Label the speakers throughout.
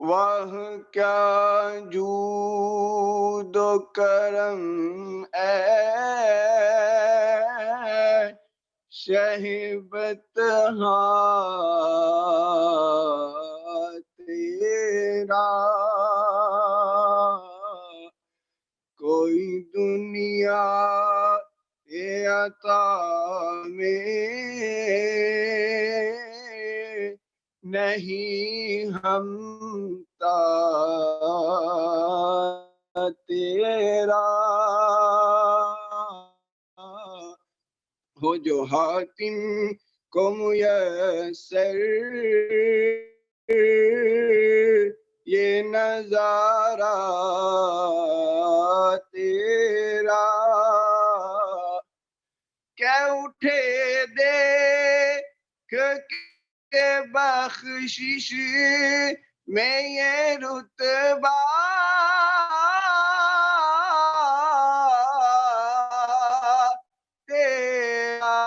Speaker 1: वाह क्या जूद करम शहीबत तेरा कोई दुनिया ये अता में नहीं हमता तेरा हो जो हातिम को मुयस्सर ये नजारा तेरा क्या उठे देख के बख्शिश में ये रुतबा तेरा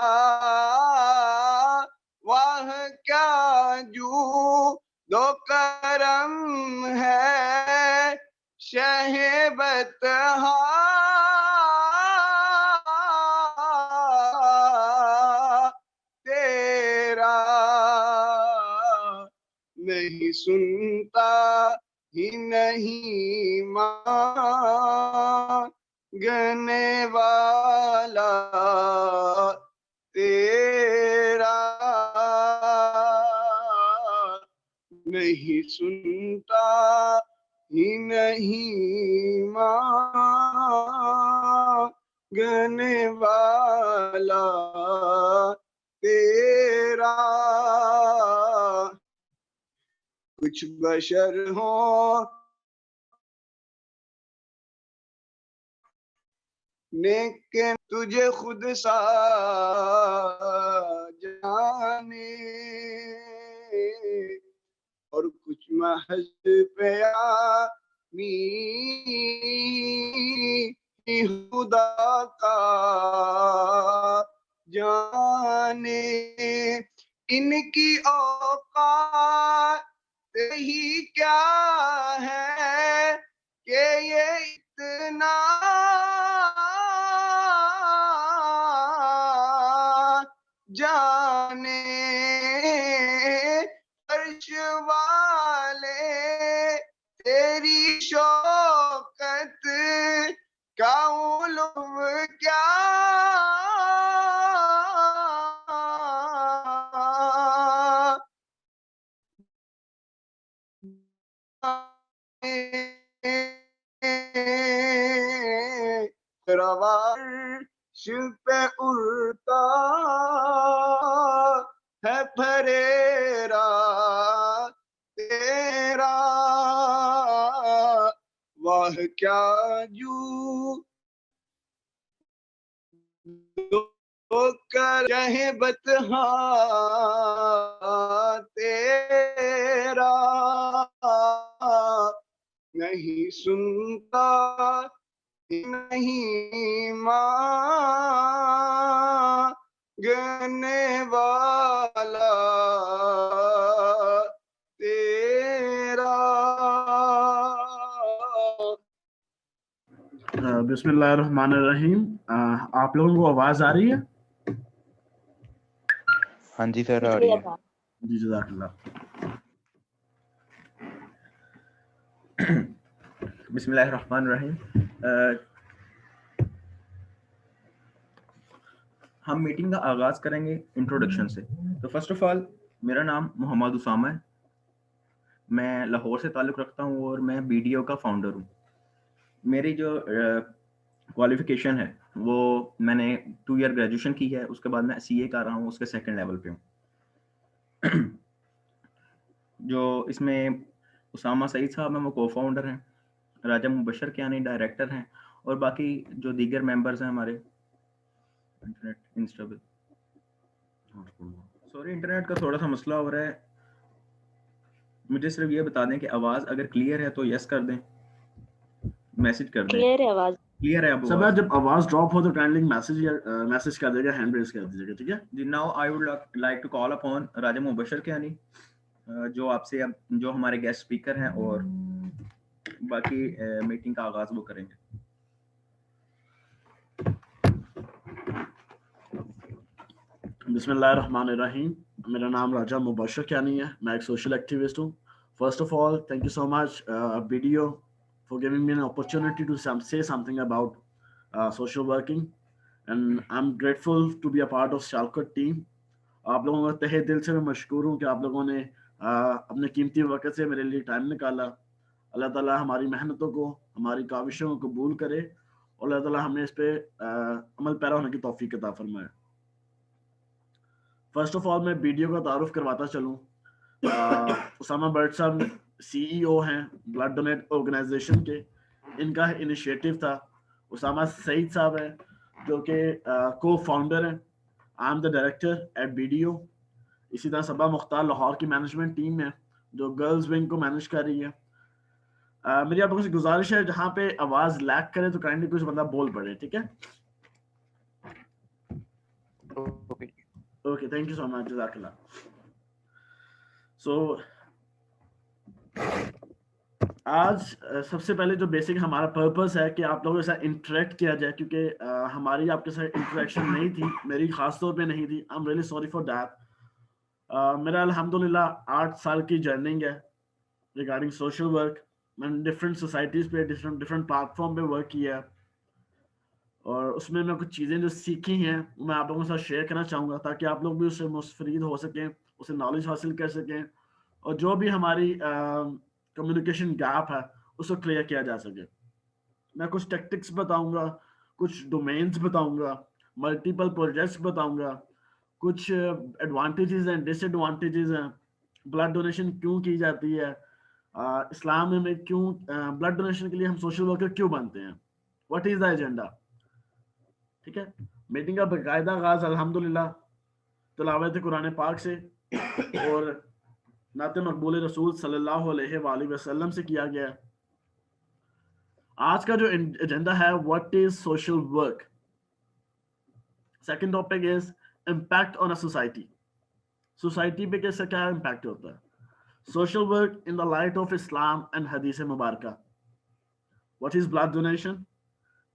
Speaker 1: वाह क्या जू है शहे बतहा तेरा, नहीं सुनता ही नहीं मांगने वाला तेरा, नहीं सुनता ही नहीं मांगने वाला तेरा। कुछ बशर हो लेकिन तुझे खुद सा जाने, और कुछ महज प्यामी खुदा का जाने। इनकी औकात ही क्या है कि ये इतना जाने, अर्श वाले तेरी शौकत का उलूम क्या रवाश पे उड़ता है फरेरा तेरा, वाह क्या जू कर चाहे बतहा तेरा, नहीं सुनता नहीं मांगने वाला तेरा।
Speaker 2: बिस्मिल्लाहिर्रहमानिर्रहीम। आप लोगों को आवाज आ रही है?
Speaker 3: हाँ जी सर, आ रही है।
Speaker 2: जी जज़ाकल्लाह। बिस्मिल्लाहिर्रहमानिर्रहीम। हम मीटिंग का आगाज करेंगे इंट्रोडक्शन से। तो फर्स्ट ऑफ ऑल, मेरा नाम मोहम्मद उसामा है, मैं लाहौर से ताल्लुक़ रखता हूँ और मैं बीडीओ का फाउंडर हूँ। मेरी जो क्वालिफिकेशन है वो मैंने 2 ईयर ग्रेजुएशन की है, उसके बाद मैं सीए कर रहा हूँ, उसके सेकंड लेवल पे हूँ। जो इसमें उसामा सईद साहब हैं वो को फाउंडर हैं, राजा मुबशर कियानी डायरेक्टर हैं, और बाकी जो दीगर मेंबर्स हैं हमारे। इंटरनेट इंस्टेबल, सॉरी इंटरनेट का थोड़ा सा मसला हो रहा है। मुझे सिर्फ ये बता दें कि आवाज़ अगर क्लियर है तो यस कर दें, मैसेज कर दें।
Speaker 4: क्लियर है आवाज,
Speaker 2: क्लियर है अब
Speaker 5: सब जब आवाज ड्रॉप हो तो काइंडली मैसेज कर देगा, हैंड रेज कर दीजिएगा, ठीक है
Speaker 2: जी। Now I would like to call upon Raja Mubashar Kiyani, जो आपसे अब जो हमारे गेस्ट स्पीकर हैं, और बाकी मीटिंग का आगाज वो करेंगे।
Speaker 5: बिस्मिल्लाहिर्रहमानिर्रहीम। मेरा नाम राजा मुबशर कियानी है, मैं एक सोशल एक्टिविस्ट हूँ। First of all, thank you so much BDO for giving me an opportunity to say something about social working, and I'm grateful to be a part of Shalkut team. आप लोगों का तहे दिल से मैं मशकूर हूँ कि आप लोगों ने अपने कीमती वक्त से मेरे लिए टाइम निकाला। अल्लाह ताला हमारी मेहनतों को, हमारी काविशों को कबूल करे, और अल्लाह ताला हमें इस पे अमल पैरा होने की तौफीक अता फरमाए। फर्स्ट ऑफ ऑल मैं BDO का तारुफ करवाता चलूँ। उसामा बट साहब CEO हैं ब्लड डोनेट ऑर्गेनाइजेशन के, इनका इनिशिएटिव था। उसामा सईद साहब हैं जो कि को फाउंडर हैं। I am the director at BDO। इसी तरह सबा मुख्तार लाहौर की मैनेजमेंट टीम है जो गर्ल्स विंग को मैनेज कर रही है। मेरी आप लोगों से गुजारिश है, जहाँ पे आवाज लैग करे तो काइंडली कुछ बंदा बोल पड़े, ठीक है? Okay, thank you so much, जज़ाकल्लाह। सो आज सबसे पहले जो बेसिक हमारा पर्पस है कि आप लोगों के साथ इंटरेक्ट किया जाए, क्योंकि हमारी आपके साथ इंटरेक्शन नहीं थी, मेरी खास तौर पे नहीं थी। I am really sorry for that. मेरा अल्हम्दुलिल्लाह 8 साल की जर्निंग है रिगार्डिंग सोशल वर्क। मैंने डिफरेंट सोसाइटीज़ पे डिफरेंट डिफरेंट प्लेटफॉर्म पे वर्क किया है, और उसमें मैं कुछ चीज़ें जो सीखी हैं वो मैं आप लोगों के साथ शेयर करना चाहूँगा, ताकि आप लोग भी उससे मुस्तफ़ीद हो सकें, उससे नॉलेज हासिल कर सकें, और जो भी हमारी कम्युनिकेशन गैप है उसको क्लियर किया जा सके। मैं कुछ टेक्टिक्स बताऊंगा, कुछ डोमेन्स बताऊंगा, मल्टीपल प्रोजेक्ट्स बताऊंगा, कुछ एडवांटेजेस एंड डिसएडवांटेजेस हैं, ब्लड डोनेशन क्यों की जाती है, इस्लाम में क्यों ब्लड डोनेशन के लिए हम सोशल वर्कर क्यों बनते हैं, व्हाट इज द एजेंडा। ठीक है, मीटिंग का बाकायदा आगाज अल्हम्दुलिल्लाह तिलावत कुरान पाक से और नाते मकबूल रसूल सल्लल्लाहु अलैहि वसल्लम से किया गया है। आज का जो एजेंडा है, what is social work. Second topic is impact on a society. Society पे कैसे क्या इम्पैक्ट होता है। Social work in the light of Islam and हदीस मुबारका। What is blood donation,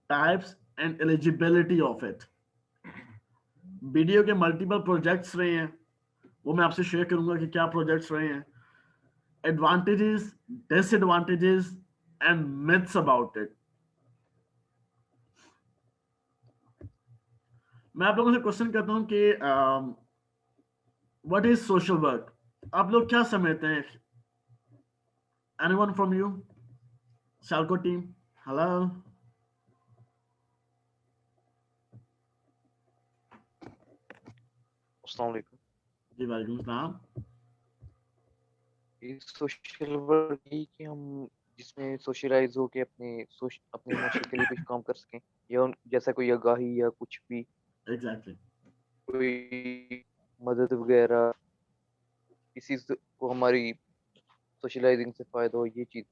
Speaker 5: types and eligibility of it. Video के multiple projects रहे हैं, वो मैं आपसे शेयर करूंगा कि क्या प्रोजेक्ट्स रहे हैं, advantages, disadvantages and myths about it. मैं आप लोगों से क्वेश्चन करता हूं कि व्हाट इज सोशल वर्क, आप लोग क्या समझते हैं। एनीवन फ्रॉम यू, शालको टीम, हेलो।
Speaker 4: अस्सलाम वालेकुम।
Speaker 5: जी वालेकुम सलाम।
Speaker 4: ये सोशल वर्क ही कि हम जिसमें सोशलाइज हो के अपने माशरे के लिए कुछ काम कर सकें, या जैसा कोई आगाही या कुछ भी,
Speaker 5: एग्जैक्टली।
Speaker 4: कोई मदद वगैरह, किसी को हमारी सोशलाइजिंग से फायदा हो, ये चीज।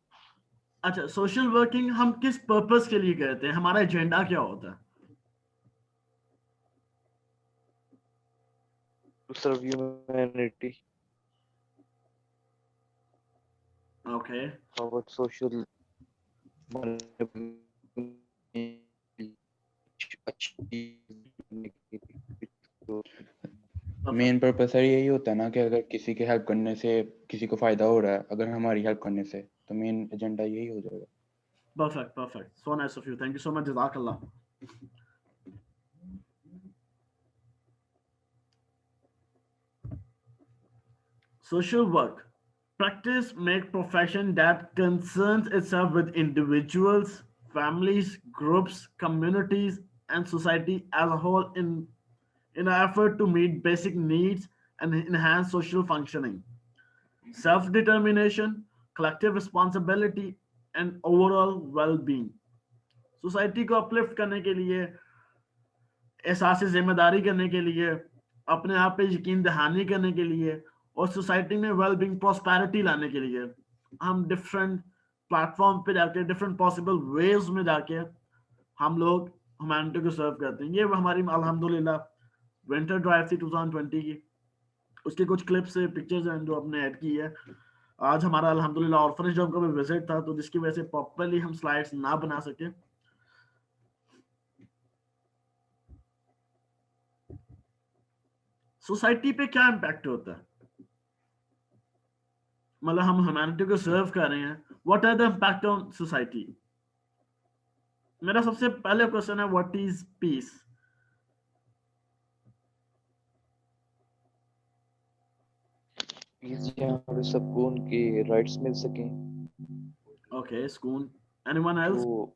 Speaker 5: अच्छा, सोशल वर्किंग हम किस पर्पस के लिए करते हैं, हमारा एजेंडा क्या होता है।
Speaker 4: टू सर्व ह्यूमैनिटी,
Speaker 5: ओके,
Speaker 4: और सोशल
Speaker 3: मेन पर्पस सर यही होता है ना कि अगर किसी की हेल्प करने से किसी को फायदा हो रहा है, अगर हमारी हेल्प करने से, तो मेन एजेंडा यही हो जाएगा।
Speaker 5: Perfect perfect, so nice of you, thank you so much, जज़ाकल्लाह। Social work practice make profession that concerns itself with individuals, families, groups, communities, and society as a whole in an effort to meet basic needs and enhance social functioning, self-determination, collective responsibility, and overall well-being. Society को uplift करने के लिए, एहसास जिम्मेदारी करने के लिए, अपने आप पे यकीन दहानी करने के लिए, और सोसाइटी में वेलबींग प्रॉस्पेरिटी लाने के लिए हम डिफरेंट प्लेटफॉर्म पे जाके, डिफरेंट पॉसिबल वेज में जाके हम लोग ह्यूमैनिटी को सर्व करते हैं। ये हमारी अल्हम्दुलिल्लाह विंटर ड्राइव थी 2020 की, उसके कुछ क्लिप्स से पिक्चर्स हैं जो हमने ऐड की है। आज हमारा अल्हम्दुलिल्लाह ऑर्फनेज होम का भी विजिट था, तो जिसकी वजह से प्रॉपर्ली हम स्लाइड्स ना बना सके। सोसाइटी पे क्या इम्पैक्ट होता है, मतलब हम ह्यूमैनिटी को सर्व कर रहे हैं, what are the impact on society. मेरा सबसे पहले क्वेश्चन है, व्हाट इज पीस।
Speaker 4: पीस जहाँ पे सबको उनके राइट्स मिल सकें।
Speaker 5: ओके, सुकून। Anyone else.
Speaker 4: तो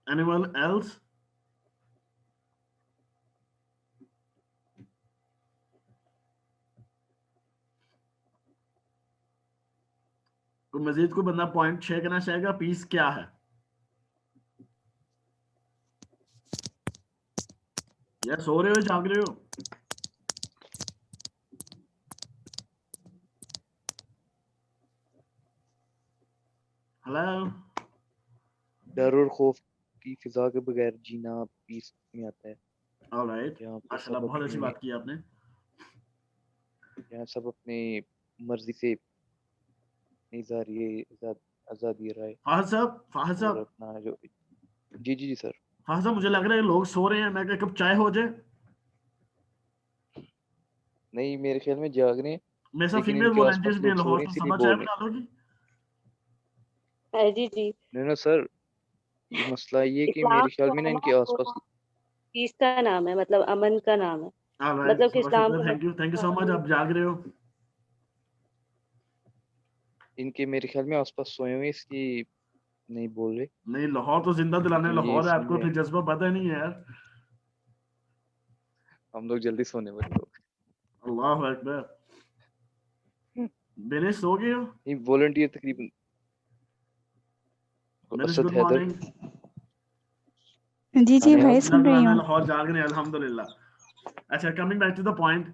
Speaker 5: एनीवन एल्स। कोई मजीद को बंदा पॉइंट शेयर करना चाहेगा, पीस क्या है। या सो रहे हो, जाग रहे हो। हेलो।
Speaker 4: डर और खौफ की फिजा के बगैर जीना पीस में आता है,
Speaker 5: ऑलराइट,
Speaker 4: जहाँ पे
Speaker 5: माशाल्लाह,
Speaker 4: सब
Speaker 5: बहुत अच्छी
Speaker 4: अपने
Speaker 5: बात की आपने।
Speaker 4: जहाँ सब अपने मर्जी से अपनी आज़ादी राय
Speaker 5: फाहद
Speaker 4: और
Speaker 5: साहब,
Speaker 4: अपना जो जी सर।
Speaker 5: फाहद साहब, मुझे लग रहा है लोग सो रहे हैं, मैं क्या कब चाय हो जाए?
Speaker 4: नहीं, मेरे ख्याल में जाग रहे हैं,
Speaker 5: मेरे साथ
Speaker 4: लेकिन
Speaker 5: फीमेल
Speaker 4: इनके
Speaker 5: वॉलंटियर्स
Speaker 4: आसपास
Speaker 5: भी हैं
Speaker 4: लोग सो
Speaker 5: लाहौर
Speaker 4: रहे हैं
Speaker 5: से,
Speaker 4: इसीलिए
Speaker 5: सभा चाय
Speaker 4: बोल रहे
Speaker 5: बना लोगी?
Speaker 6: जी
Speaker 4: हैं। नहीं सर, ये मसला ये है कि
Speaker 6: इस्लाम
Speaker 4: मेरे ख्याल
Speaker 6: जो
Speaker 4: में ना
Speaker 6: है
Speaker 4: इनके
Speaker 6: ना
Speaker 4: आसपास
Speaker 6: वो पीस का नाम है, मतलब अमन का नाम है,
Speaker 5: ऑलराइट,
Speaker 6: मतलब कि
Speaker 5: बहुत
Speaker 6: इस्लाम
Speaker 5: शुक्रिया,
Speaker 6: का
Speaker 5: थैंक यू सो मच,
Speaker 6: अमन।
Speaker 5: आप जाग रहे हो।
Speaker 4: इनके मेरे ख्याल में आसपास सोए हुए हैं, इसलिए नहीं बोल रहे,
Speaker 5: नहीं, लाहौर तो जिंदा दिलाने
Speaker 4: लेकिन ये
Speaker 5: लाहौर है, आपको
Speaker 4: समझे
Speaker 5: फिर जज्बा पता नहीं है यार।
Speaker 4: हम लोग जल्दी सोने वाले लोग।
Speaker 5: अल्लाह अकबर। बेनिश सो गए हो?
Speaker 4: ये वॉलंटियर तकरीबन
Speaker 5: बेनिश,
Speaker 4: असद
Speaker 5: गुड
Speaker 4: हैदर
Speaker 5: मॉर्निंग।
Speaker 7: जी जी
Speaker 4: आने
Speaker 7: भाई
Speaker 5: जिंदा
Speaker 7: सुन रही
Speaker 5: दिलाने
Speaker 7: हूँ।
Speaker 5: लाहौर जाग रहे हैं, अल्हम्दुलिल्लाह। अच्छा, coming back to the point,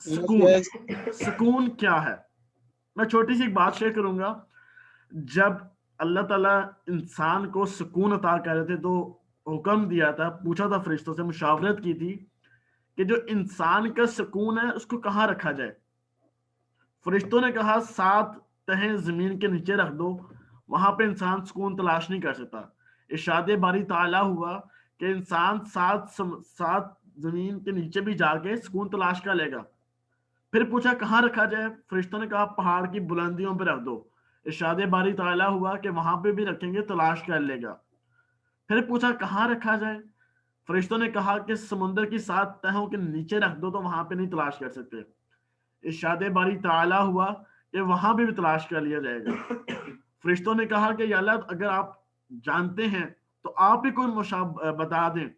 Speaker 5: सुकून, सुकून क्या है? मैं छोटी सी एक बात शेयर करूंगा। जब अल्लाह ताला इंसान को सुकून अता कर रहे थे तो हुक्म दिया था, पूछा था फरिश्तों से, मुशावरत की थी कि जो इंसान का सुकून है उसको कहाँ रखा जाए। फरिश्तों ने कहा 7 तहें जमीन के नीचे रख दो, वहां पे इंसान सुकून तलाश नहीं कर सकता। इरशाद बारी ताला हुआ कि इंसान 7 जमीन के नीचे भी जाके सुकून तलाश कर लेगा। फिर पूछा कहाँ रखा जाए, फरिश्तों ने कहा पहाड़ की बुलंदियों पे रख दो। इरशाद बारी ताला हुआ कि वहां पे भी रखेंगे, तलाश कर लेगा। फिर पूछा कहाँ रखा जाए, फरिश्तों ने कहा कि समुद्र की 7 तहों के नीचे रख दो, तो वहां पे नहीं तलाश कर सकते। इरशाद बारी ताला हुआ कि वहां भी तलाश कर लिया जाएगा। फरिश्तों ने कहा कि या अल्लाह, अगर आप जानते हैं तो आप ही कोई बता दें।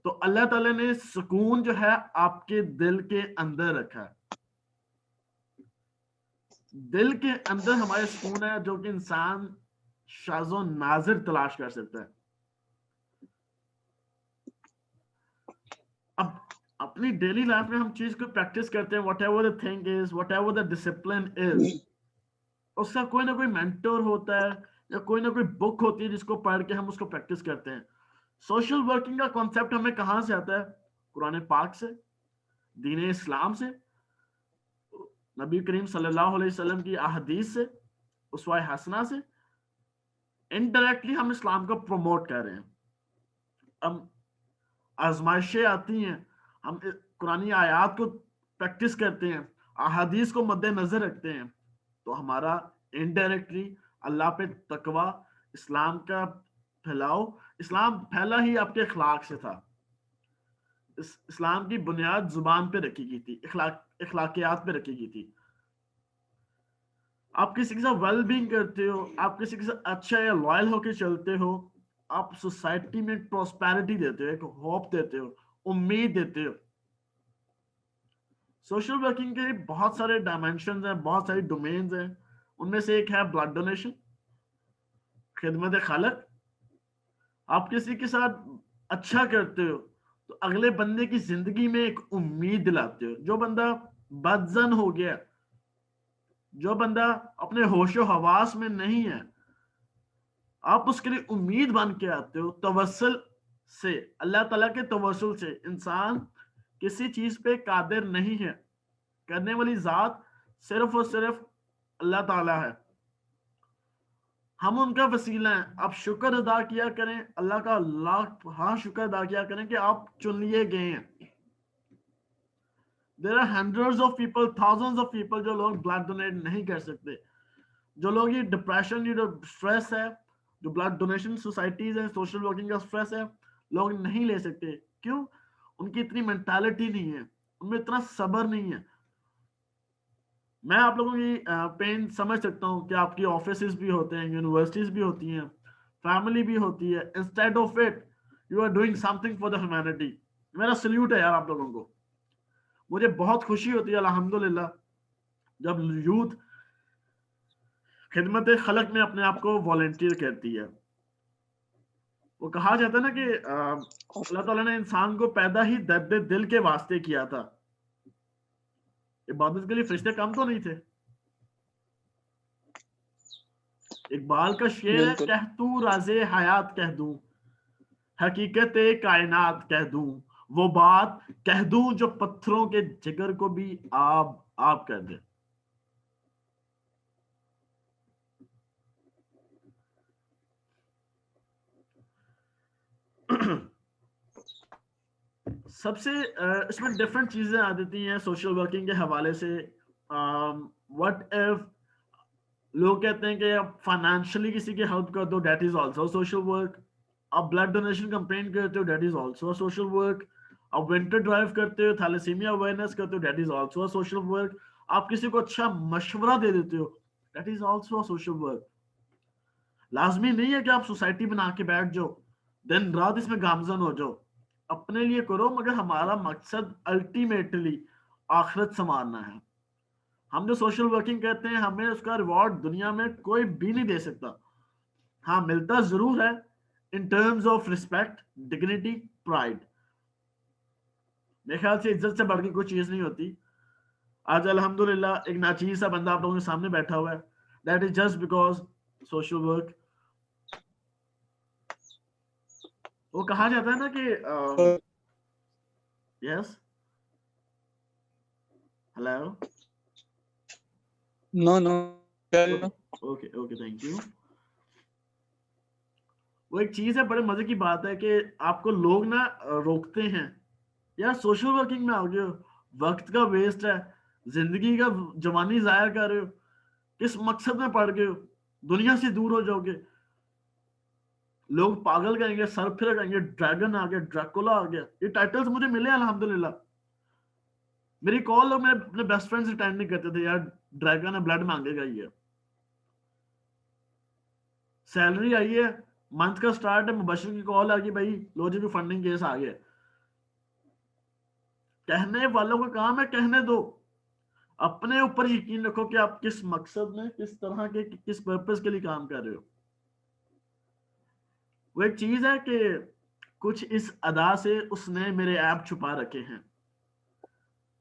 Speaker 5: तो अल्लाह ताला ने सुकून जो है आपके दिल के अंदर रखा है। दिल के अंदर हमारे सुकून है, जो कि इंसान शाज़ो नाजिर तलाश कर सकता है। अब अपनी डेली लाइफ में हम चीज को प्रैक्टिस करते हैं, what ever the thing is, what ever the discipline is, उसका कोई ना कोई मेंटर होता है या कोई ना कोई बुक होती है जिसको पढ़ के हम उसको प्रैक्टिस करते हैं। सोशल वर्किंग का कॉन्सेप्ट हमें कहां से आता है? कुरान पाक से, दीन इस्लाम से, नबी करीम सल्लल्लाहु अलैहि वसल्लम की अहदीस से, उसवा हसना से। इनडायरेक्टली हम इस्लाम को प्रमोट कर रहे हैं। अब आजमाइशें आती हैं, हम कुरानी आयात को प्रैक्टिस करते हैं, अहादीस को मद्देनजर रखते हैं, तो हमारा इनडायरेक्टली अल्लाह पे तकवा, इस्लाम का फैलाव। इस्लाम फैला ही आपके अखलाक से था। इस्लाम की बुनियाद जुबान पे रखी गई थी, इखलाकियात पे रखी गई थी। आप किसी के साथ वेल बीइंग करते हो, आप किसी के साथ अच्छा या लॉयल होकर चलते हो, आप सोसाइटी में प्रॉस्पेरिटी देते हो, एक होप देते हो, उम्मीद देते हो। सोशल वर्किंग के बहुत सारे डायमेंशन हैं, बहुत सारी डोमेन्स हैं। उनमें से एक है ब्लड डोनेशन, खिदमत खलक। आप किसी के साथ अच्छा करते हो तो अगले बंदे की जिंदगी में एक उम्मीद दिलाते हो। जो बंदा बदजन हो गया, जो बंदा अपने होशो हवास में नहीं है, आप उसके लिए उम्मीद बन के आते हो। तवस्सुल से, अल्लाह ताला के तवस्सुल से, इंसान किसी चीज पे कादिर नहीं है, करने वाली जात सिर्फ और सिर्फ अल्लाह ताला है, हम उनका वसीला हैं। आप शुक्र अदा किया करें, अल्लाह का लाख हाँ शुक्र अदा किया करें कि आप चुन लिए गए हैं। There are hundreds of people, thousands of people जो लोग ब्लड डोनेट नहीं कर सकते, जो लोग ये डिप्रेशन, ये जो स्ट्रेस है, जो ब्लड डोनेशन सोसाइटीज है, सोशल वर्किंग का स्ट्रेस है, लोग नहीं ले सकते। क्यों? उनकी इतनी मेंटालिटी नहीं है, उनमें इतना सब्र नहीं है। मैं आप लोगों की पेन समझ सकता हूँ कि आपकी ऑफिसेज भी होते हैं, यूनिवर्सिटीज भी होती हैं, फैमिली भी होती है। Instead of it you are doing something for the humanity. मेरा सल्यूट है यार आप लोगों को। मुझे बहुत खुशी होती है अल्हम्दुलिल्लाह जब यूथ खिदमत खलक में अपने आप को वॉलंटियर करती है। वो कहा जाता है ना कि अल्लाह ताला ने इंसान को पैदा ही दर्द दिल के वास्ते किया था। इबादत के लिए फरिश्ते कम तो नहीं थे। इकबाल का शेर है,
Speaker 3: बिल्कुल।
Speaker 5: कह तू राज़े हयात कह दूं, हकीकत कायनात कह दूं, वो बात कह दूं जो पत्थरों के जिगर को भी आब आब कर दे। सबसे इसमें डिफरेंट चीजें आ जाती हैं सोशल वर्किंग के हवाले से। व्हाट इफ लोग कहते हैं कि आप फाइनेंशियली किसी की हेल्प कर दो, that is also social work. आप ब्लड डोनेशन कैंपेन करते हो, that is also social work. आप विंटर ड्राइव करते हो, थैलेसीमिया अवेयरनेस करते हो, that is also social work. आप किसी को अच्छा मशवरा दे देते हो, that is also social work. लाजमी नहीं है कि आप सोसाइटी बना के बैठ जाओ, दिन रात इसमें गामजन हो जाओ। अपने लिए करो, मगर हमारा मकसद अल्टीमेटली आखिरत संवारना है। हम जो सोशल वर्किंग करते हैं, हमें उसका रिवॉर्ड दुनिया में कोई भी नहीं दे सकता। हाँ, मिलता जरूर है in terms of respect, dignity, pride. मेरे ख्याल से इज्जत से बढ़ के कोई चीज नहीं होती। आज अल्हम्दुलिल्लाह एक नाचीज सा बंदा आप लोगों के सामने बैठा हुआ है, that is just because social work. वो कहा जाता है ना कि yes, hello,
Speaker 3: no no,
Speaker 5: okay okay, thank you. वो एक चीज है, बड़े मजे की बात है कि आपको लोग ना रोकते हैं, यार सोशल वर्किंग में आ गए हो, वक्त का वेस्ट है, जिंदगी का जवानी जाया कर रहे हो, किस मकसद में पड़ गए हो, दुनिया से दूर हो जाओगे। लोग पागल कहेंगे, सर फिर कहेंगे ड्रैगन आ गया, ड्रैकुला आ गया। ये टाइटल्स मुझे मिले अल्हम्दुलिल्लाह। मेरी कॉल लोग मेरे अपने बेस्ट फ्रेंड्स अटेंड नहीं करते थे, यार ड्रैगन है, ब्लड मांगेगा ये। सैलरी आई है, मंथ का स्टार्ट है, मुबशिर की कॉल आ गई, भाई लो जी फंडिंग केस आ गया। कहने वालों का काम है कहने दो, अपने ऊपर यकीन रखो कि आप किस मकसद में, किस तरह के, किस पर्पस के लिए काम कर रहे हो। वो एक चीज है कि कुछ इस अदा से उसने मेरे ऐप छुपा रखे हैं,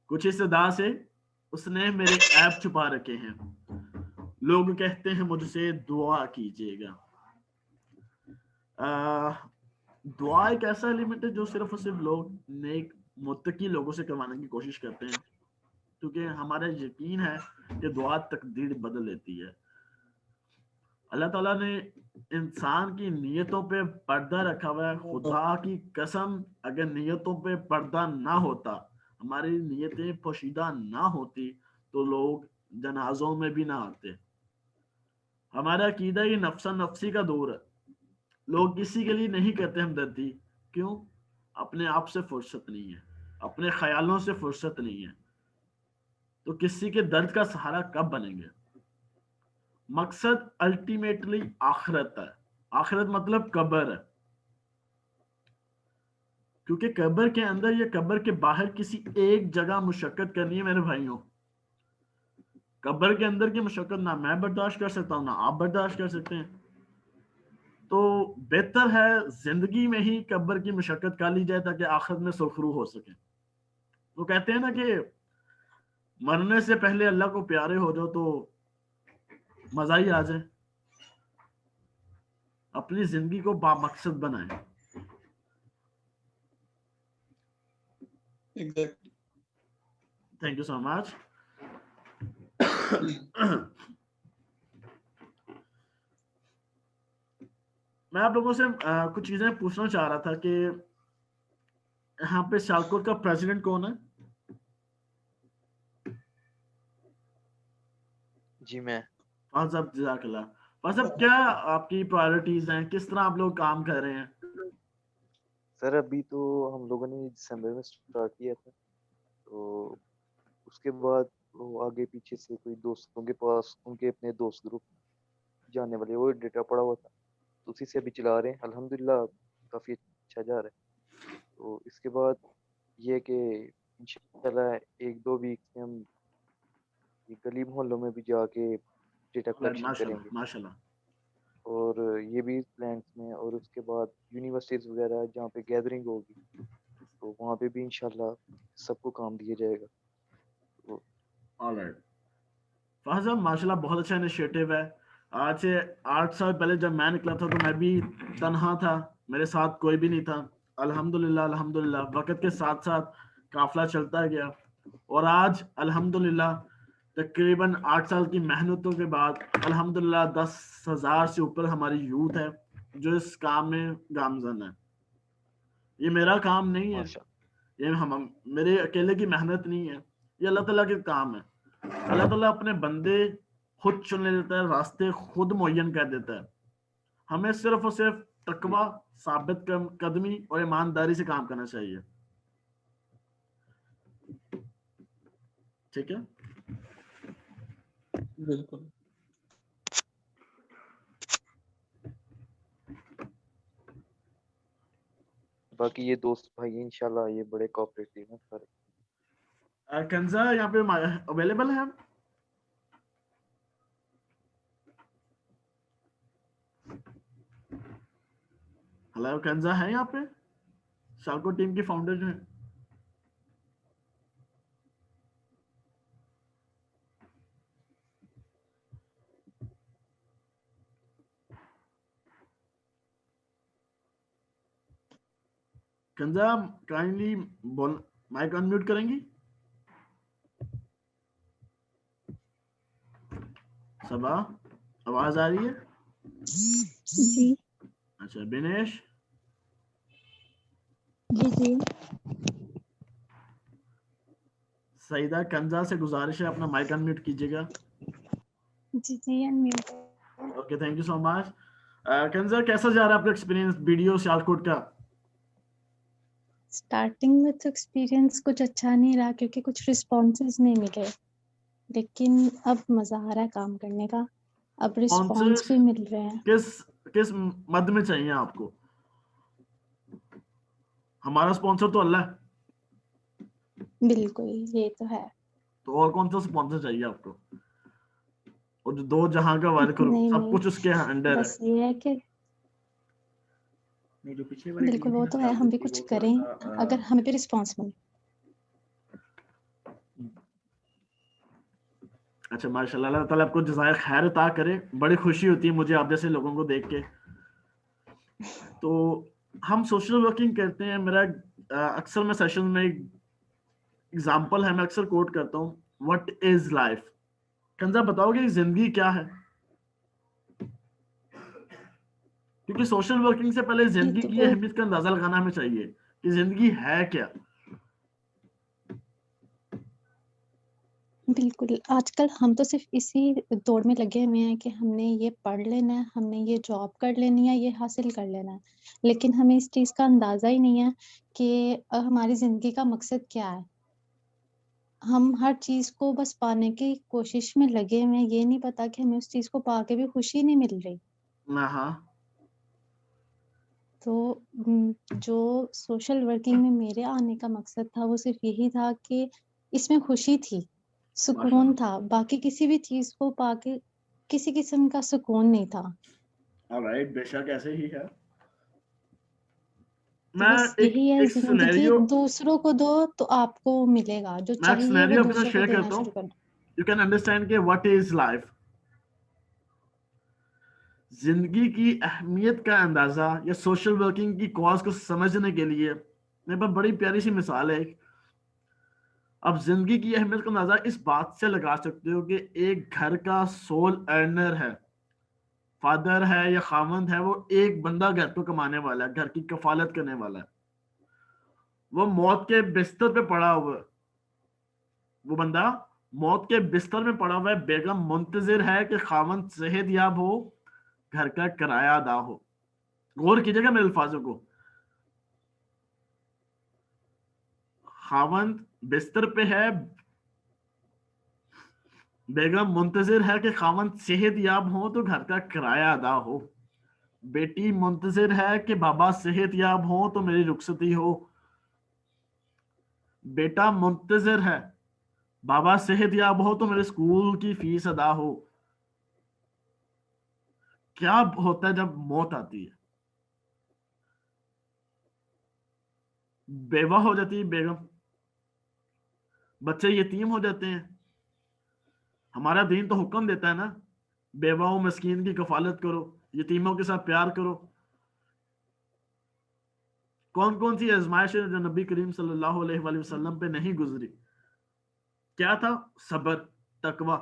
Speaker 5: कुछ इस अदा से उसने मेरे ऐप छुपा रखे हैं। लोग कहते हैं मुझसे दुआ कीजिएगा। दुआ एक ऐसा एलिमेंट है जो सिर्फ और सिर्फ लोग नेक मुत्तकी लोगों से करवाने की कोशिश करते हैं, क्योंकि हमारा यकीन है कि दुआ तकदीर बदल देती है। अल्लाह ताला ने इंसान की नीयतों पे पर्दा रखा हुआ है। खुदा की कसम, अगर नीयतों पे पर्दा ना होता, हमारी नीयतें पोशीदा ना होती, तो लोग जनाजों में भी ना आते। हमारा अकीदा ये नफ्सा नफ्सी का दौर है, लोग किसी के लिए नहीं करते हमदर्दी। क्यों? अपने आप से फुर्सत नहीं है, अपने ख्यालों से फुर्सत नहीं है, तो किसी के दर्द का सहारा कब बनेंगे? मकसद अल्टीमेटली आखिरत है। आखिरत मतलब कब्र है, क्योंकि कब्र के अंदर या कब्र के बाहर किसी एक जगह मुशक्कत करनी है मेरे भाइयों। कब्र के अंदर की मुशक्कत ना मैं बर्दाश्त कर सकता हूं, ना आप बर्दाश्त कर सकते हैं। तो बेहतर है जिंदगी में ही कब्र की मुशक्कत कर ली जाए, ताकि आखिरत में सुरखरू हो सके। तो कहते हैं ना कि मरने से पहले अल्लाह को प्यारे हो जाओ तो मजा ही आ जाए। अपनी जिंदगी को बामकसद बनाएं।
Speaker 3: Exactly.
Speaker 5: Thank you so much. मैं आप लोगों से कुछ चीजें पूछना चाह रहा था कि यहाँ पे सियालकोट का प्रेसिडेंट कौन है?
Speaker 4: जी मैं।
Speaker 5: फाज साहब, जज़ाकल्लाह। फाज साहब, क्या आपकी प्रायोरिटीज हैं, किस तरह आप लोग काम कर रहे हैं?
Speaker 4: सर अभी तो हम लोगों ने दिसंबर में स्टार्ट किया था, तो उसके बाद वो आगे पीछे से कोई दोस्तों के पास उनके अपने दोस्त ग्रुप जानने वाले वो डेटा पड़ा हुआ था, तो उसी से अभी चला रहे हैं। अल्हम्दुलिल्लाह काफ़ी अच्छा जा रहा है। तो इसके बाद ये कि इंशाल्लाह 1-2 वीक में हम ये गली मोहल्लों में भी जाके डेटा कलेक्शन
Speaker 5: माशाल्लाह
Speaker 4: करेंगे,
Speaker 5: माशाल्लाह।
Speaker 4: और ये भी प्लान्स में है। और उसके बाद यूनिवर्सिटीज़ वगैरह जहाँ पे गैदरिंग होगी, तो वहाँ पे भी इंशाल्लाह सबको काम दिया जाएगा। तो
Speaker 5: ऑलराइट फाज साहब, माशाल्लाह बहुत अच्छा इनिशिएटिव है। आज से 8 साल पहले जब मैं निकला था तो मैं भी तन्हा था, मेरे साथ कोई भी नहीं था। अल्हम्दुलिल्लाह अल्हम्दुलिल्लाह वक्त के साथ साथ काफिला चलता गया, और आज अल्हम्दुलिल्लाह तकरीबन 8 साल की मेहनतों के बाद अल्हम्दुलिल्लाह 10,000 से ऊपर हमारी यूथ है जो इस काम में गामजन है। ये मेरा काम नहीं है,
Speaker 4: माशा
Speaker 5: ये हम मेरे अकेले की मेहनत नहीं है, ये अल्लाह ताला के काम है। अल्लाह ताला अपने बंदे खुद चुन लेता है, रास्ते खुद मुय्यन कर देता है। हमें सिर्फ और सिर्फ तकवा, साबित कदमी और ईमानदारी से काम करना चाहिए। ठीक है,
Speaker 3: बिल्कुल।
Speaker 4: बाकी ये दोस्त भाई इंशाल्लाह ये बड़े कोऑपरेटिव हैं सारे।
Speaker 5: कंजा यहाँ पे अवेलेबल है? हेलो कंजा है यहाँ पे? शालको टीम की फाउंडर जो है। कंजा काइंडली बोल, माइक अनम्यूट करेंगी? सबा आवाज आ रही है?
Speaker 7: जी
Speaker 5: अच्छा बिनेश?
Speaker 7: जी जी
Speaker 5: सईदा, कंजा से गुजारिश है अपना माइक अनम्यूट कीजिएगा।
Speaker 7: जी जी unmute.
Speaker 5: Okay, thank you so much. कंजा कैसा जा रहा है आपका एक्सपीरियंस वीडियो सियालकोट का?
Speaker 7: स्टार्टिंग में तो एक्सपीरियंस कुछ अच्छा नहीं रहा क्योंकि कुछ रिस्पॉन्सेज नहीं मिले, लेकिन अब मजा आ रहा है काम करने का, अब रिस्पॉन्स भी मिल रहे हैं।
Speaker 5: किस मद में चाहिए आपको? हमारा स्पॉन्सर तो अल्लाह है,
Speaker 7: बिल्कुल ये तो है।
Speaker 5: तो और कौन सा स्पॉन्सर चाहिए आपको? और जो दो जहां का वर्क
Speaker 7: नहीं
Speaker 5: सब
Speaker 7: नहीं,
Speaker 5: कुछ उसके अंडर है।
Speaker 7: बस ये है कि
Speaker 2: नहीं, जो पिछली वाली
Speaker 7: बिल्कुल
Speaker 2: टीम
Speaker 7: वो
Speaker 2: थी
Speaker 7: तो
Speaker 2: ना
Speaker 7: है, हम भी
Speaker 2: शालकोट की,
Speaker 7: कुछ
Speaker 2: वो थोड़ा
Speaker 7: करें
Speaker 2: सा
Speaker 7: अगर हमें भी रिस्पॉन्स मिले।
Speaker 5: अच्छा माशाल्लाह, अल्लाह ताला आपको जज़ाए खैर अता करे। बड़ी खुशी होती है मुझे आप जैसे लोगों को देख के। तो हम सोशल वर्किंग करते हैं। मेरा अक्सर मैं सेशन में एग्जांपल है, मैं अक्सर कोट करता हूँ, व्हाट इज लाइफ। कंजा बताओगे जिंदगी क्या है? क्योंकि सोशल वर्किंग से पहले
Speaker 7: ये
Speaker 5: जिंदगी
Speaker 7: तो
Speaker 5: की
Speaker 7: वो
Speaker 5: अहमियत का अंदाजा लगाना हमें चाहिए कि जिंदगी है क्या।
Speaker 7: बिल्कुल, आजकल हम तो सिर्फ इसी दौड़ में लगे हुए हैं कि हमने ये पढ़ लेना है, हमने ये जॉब कर लेनी है, ये हासिल कर लेना है, लेकिन हमें इस चीज का अंदाजा ही नहीं है कि हमारी जिंदगी का मकसद क्या है। हम हर चीज को बस पाने की कोशिश में लगे हुए हैं, ये नहीं पता कि हमें उस चीज को पाके भी खुशी नहीं मिल रही।
Speaker 5: हाँ,
Speaker 7: तो जो सोशल वर्किंग में मेरे आने का मकसद था वो सिर्फ यही था कि इसमें खुशी थी, सुकून था, बाकी किसी भी चीज को पाके किसी किस्म का सुकून नहीं था।
Speaker 5: ऑलराइट, बेशक ऐसे ही है।
Speaker 7: तो
Speaker 5: मैं
Speaker 7: बस यही है,
Speaker 5: एक
Speaker 7: जिंदगी
Speaker 5: सिनेरियो
Speaker 7: दूसरों को दो तो आपको मिलेगा, जो
Speaker 5: मैं एक
Speaker 7: चाहिए वो
Speaker 5: सिनेरियो आपके साथ
Speaker 7: दूसरों को
Speaker 5: शेयर
Speaker 7: देना
Speaker 5: करता हूँ,
Speaker 7: शुरू करना।
Speaker 5: यू कैन अंडरस्टैंड के व्हाट इज लाइफ। जिंदगी की अहमियत का अंदाजा या सोशल वर्किंग की कॉज को समझने के लिए मेरे पास बड़ी प्यारी सी मिसाल है। अब जिंदगी की अहमियत का अंदाजा इस बात से लगा सकते हो कि एक घर का सोल अर्नर है, फादर है या खामंद है, वो एक बंदा घर को कमाने वाला है, घर की कफालत करने वाला है। वो मौत के बिस्तर पे पड़ा हुआ है, वो बंदा मौत के बिस्तर में पड़ा हुआ है, बेगम मुंतजिर है कि खामंद सेहत याब हो, घर का किराया अदा हो। गौर कीजिएगा मेरे अल्फाजों को। खामंद बिस्तर पे है, बेगम मुंतजिर है कि खामंद सेहत याब हो तो घर का किराया अदा हो। बेटी मुंतजिर है कि बाबा सेहत याब हो तो मेरी रुखसती हो। बेटा मुंतजिर है बाबा सेहत याब हो तो मेरे स्कूल की फीस अदा हो। क्या होता है जब मौत आती है? बेवा हो जाती है बेगम, बच्चे यतीम हो जाते हैं। हमारा दीन तो हुक्म देता है ना बेवाओं मस्कीन की कफालत करो, यतीमों के साथ प्यार करो। कौन कौन सी आजमाइशें जो नबी करीम सल्लल्लाहु अलैहि वसल्लम पे नहीं गुजरी? क्या था? सब्र, तकवा।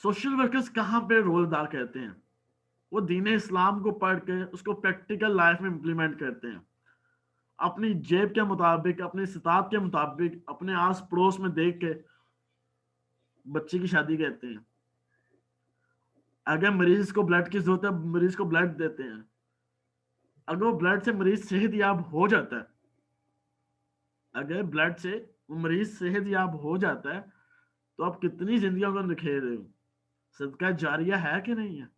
Speaker 5: सोशल वर्कर्स कहाँ पे रोल अदा करते हैं? वो दीन इस्लाम को पढ़ के उसको प्रैक्टिकल लाइफ में इम्प्लीमेंट करते हैं, अपनी जेब के मुताबिक, अपनी इस्तात के मुताबिक, अपने आस पड़ोस में देख के बच्चे की शादी करते हैं। अगर मरीज को ब्लड की जरूरत है, मरीज को ब्लड देते हैं। अगर वो ब्लड से मरीज सेहतयाब हो जाता है, अगर ब्लड से वो मरीज सेहतयाब हो जाता है, तो आप कितनी जिंदगियों को निखेर रहे हो। सदका जारिया है कि नहीं है?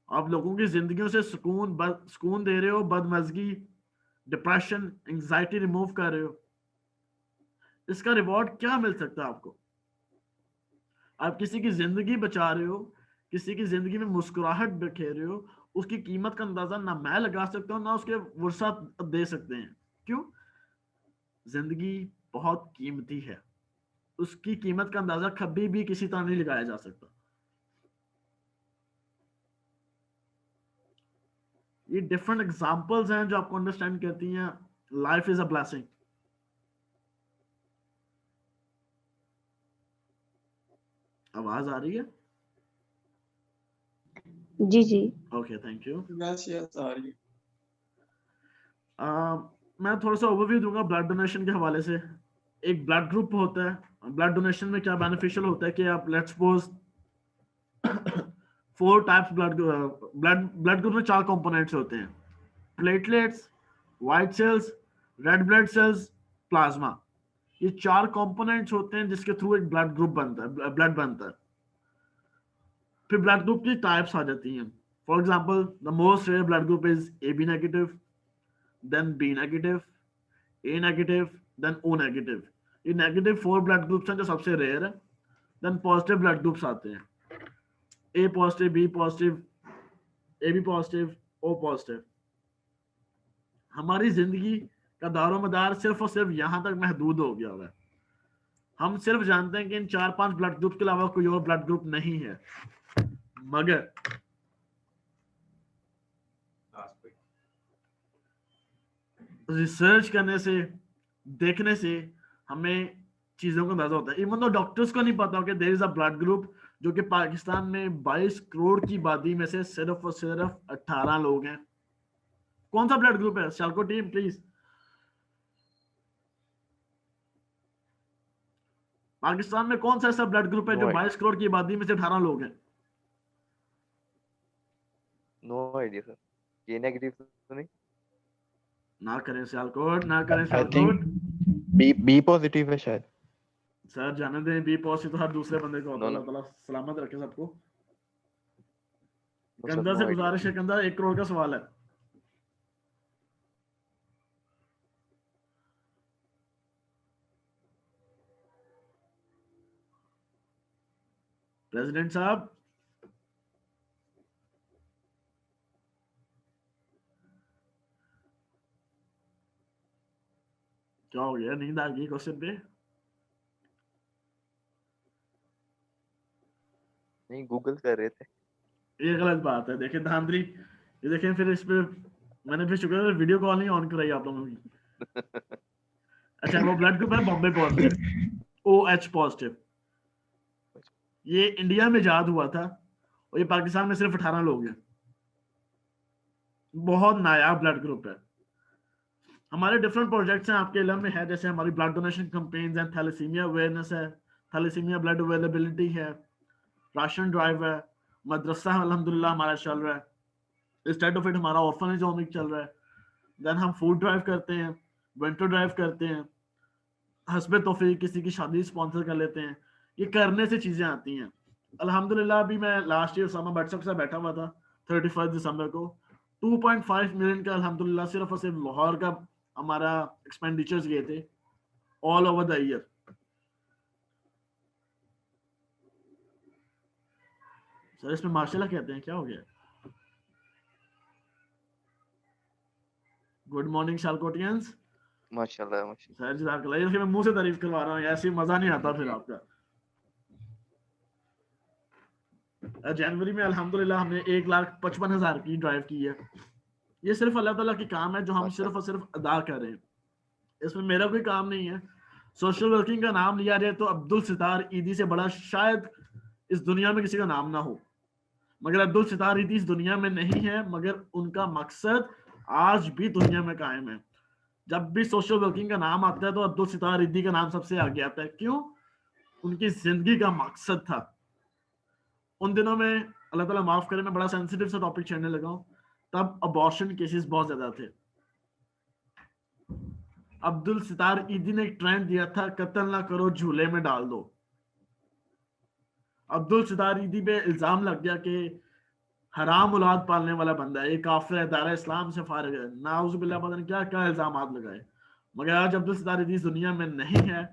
Speaker 5: आप लोगों की जिंदगियों से सुकून दे रहे हो, बदमजगी, डिप्रेशन, एंजाइटी रिमूव कर रहे हो। इसका रिवॉर्ड क्या मिल सकता है आपको? आप किसी की जिंदगी बचा रहे हो, किसी की जिंदगी में मुस्कुराहट बिखेर रहे हो। उसकी कीमत का अंदाजा ना मैं लगा सकता हूँ, ना उसके वर्षा दे सकते हैं। क्यों? जिंदगी बहुत कीमती है, उसकी कीमत का अंदाजा कभी भी किसी तरह नहीं लगाया जा सकता। ये डिफरेंट एग्जांपल्स हैं जो आपको अंडरस्टैंड करती हैं लाइफ इज अ ब्लेसिंग। आवाज आ रही है?
Speaker 6: जी जी।
Speaker 5: Okay, thank you.
Speaker 8: यस आ रही है।
Speaker 5: मैं थोड़ा सा ओवरव्यू दूंगा ब्लड डोनेशन के हवाले से। एक ब्लड ग्रुप होता है। ब्लड डोनेशन में क्या बेनिफिशियल होता है कि आप let's suppose 4 types blood group में 4 कंपोनेंट्स होते हैं: platelets, white cells, red blood cells, plasma. ये 4 कंपोनेंट्स होते हैं जिसके थ्रू एक ब्लड ग्रुप बनता है, ब्लड बनता है। फिर ब्लड ग्रुप की टाइप्स आ जाती हैं। For example, the most rare blood group is AB negative, then B negative, A negative, then O negative. ये नेगेटिव 4 ब्लड ग्रुप्स हैं जो सबसे रेयर है। देन पॉजिटिव ब्लड ग्रुप्स आते हैं: A positive, B positive, AB positive, O positive. हमारी जिंदगी का दारोमदार सिर्फ और सिर्फ यहां तक महदूद हो गया हुआ है। हम सिर्फ जानते हैं कि इन 4-5 ब्लड ग्रुप के अलावा कोई और ब्लड ग्रुप नहीं है, मगर रिसर्च करने से, देखने से हमें चीजों का अंदाजा होता है। इवन तो डॉक्टर्स को नहीं पता कि there is a blood group जो कि पाकिस्तान में 22 करोड़ की आबादी में से सिर्फ और सिर्फ 18 लोग हैं। कौन सा ब्लड ग्रुप है? शालको टीम प्लीज। पाकिस्तान में कौन सा ऐसा ब्लड ग्रुप है जो 22 करोड़ की आबादी में से 18 लोग हैं?
Speaker 4: No idea sir. ये नेगेटिव तो नहीं?
Speaker 5: ना करें सियालकोट, ना करें
Speaker 3: I
Speaker 5: Sialkot.
Speaker 3: Think B positive है शायद।
Speaker 5: सर जाने दें, बी पॉजिटिव तो हर दूसरे बंदे को होता है।
Speaker 4: No, no.
Speaker 5: अल्लाह ताला सलामत रखे सबको।
Speaker 4: No, sir,
Speaker 5: कंधा
Speaker 4: no
Speaker 5: से
Speaker 4: idea.
Speaker 5: गुजारिश है, कंधा 1 करोड़ का सवाल है। प्रेसिडेंट साहब, क्या हो गया? नींद आ गई क्वेश्चन पे?
Speaker 4: नहीं, गूगल कर रहे थे।
Speaker 5: ये गलत बात है। देखिए धांधली, ये देखें फिर इस पे मैंने फिर शुक्र है वीडियो कॉल नहीं ऑन कराई आप लोगों की। अच्छा, वो ब्लड ग्रुप है बॉम्बे पॉजिटिव, OH पॉजिटिव। ये इंडिया में इजाद हुआ था और ये पाकिस्तान में सिर्फ 18 लोग हैं। बहुत नायाब ब्लड ग्रुप है। हमारे डिफरेंट प्रोजेक्ट्स हैं, आपके इल्म में है, जैसे हमारी ब्लड डोनेशन कैंपेन्स हैं, थैलेसीमिया अवेयरनेस है, थैलेसीमिया ब्लड अवेलेबिलिटी है, राशन ड्राइव है, मदरसा अल्हम्दुलिल्लाह हमारा चल रहा है, स्टेट ऑफ इट हमारा ऑर्फनेज होमिक चल रहा है। देन हम फूड ड्राइव करते हैं, विंटर ड्राइव करते हैं, हस्बे तौफीक किसी की शादी स्पॉन्सर कर लेते हैं। ये करने से चीजें आती हैं अल्हम्दुलिल्लाह। अभी मैं लास्ट ईयर उसामा भट्ट साहब के साथ बैठा हुआ था 31 दिसंबर को। 2.5 मिलियन का अल्हम्दुलिल्लाह सिर्फ और सिर्फ लाहौर का हमारा एक्सपेंडिचर्स गए थे all over the year. Sir इसमें माशाल्लाह कहते हैं, क्या हो गया? गुड मॉर्निंग शालकोटियंस।
Speaker 4: माशाल्लाह माशाल्लाह।
Speaker 5: सर जज़ाकल्लाह, ये मैं मुंह से तारीफ करवा रहा हूँ, ऐसे मजा नहीं आता फिर आपका। जनवरी में अल्हम्दुलिल्लाह हमने 1,55,000 की ड्राइव की है। ये सिर्फ अल्लाह ताला की काम है जो हम सिर्फ और सिर्फ अदा कर रहे हैं, इसमें मेरा कोई काम नहीं है। सोशल वर्किंग का नाम लिया जाए तो अब्दुल सितार ईदी से बड़ा शायद इस दुनिया में किसी का नाम ना हो, मगर अब्दुल सितार ईदी इस दुनिया में नहीं है, मगर उनका मकसद आज भी दुनिया में कायम है। जब भी सोशल वर्किंग का नाम आता है तो अब्दुल सितार ईदी का नाम सबसे आगे आता है। क्यों? उनकी जिंदगी का मकसद था। उन दिनों में, अल्लाह ताला माफ करे, मैं बड़ा सेंसिटिव सा टॉपिक छेड़ने लगा हूं, तब अबॉर्शन केसेस बहुत ज्यादा थे। अब्दुल सितार ईदी ने एक ट्रेंड दिया था, कत्ल ना करो झूले में डाल दो। अब्दुल सितार ईदी पे इल्जाम लग गया कि हराम औलाद पालने वाला बंदा है, ये काफिर है, दायरा इस्लाम से फारिग है, नाउजुबिल्लाह, पता नहीं क्या क्या इल्जामात लगाए। मगर आज अब्दुल सितार ईदी इस दुनिया में नहीं है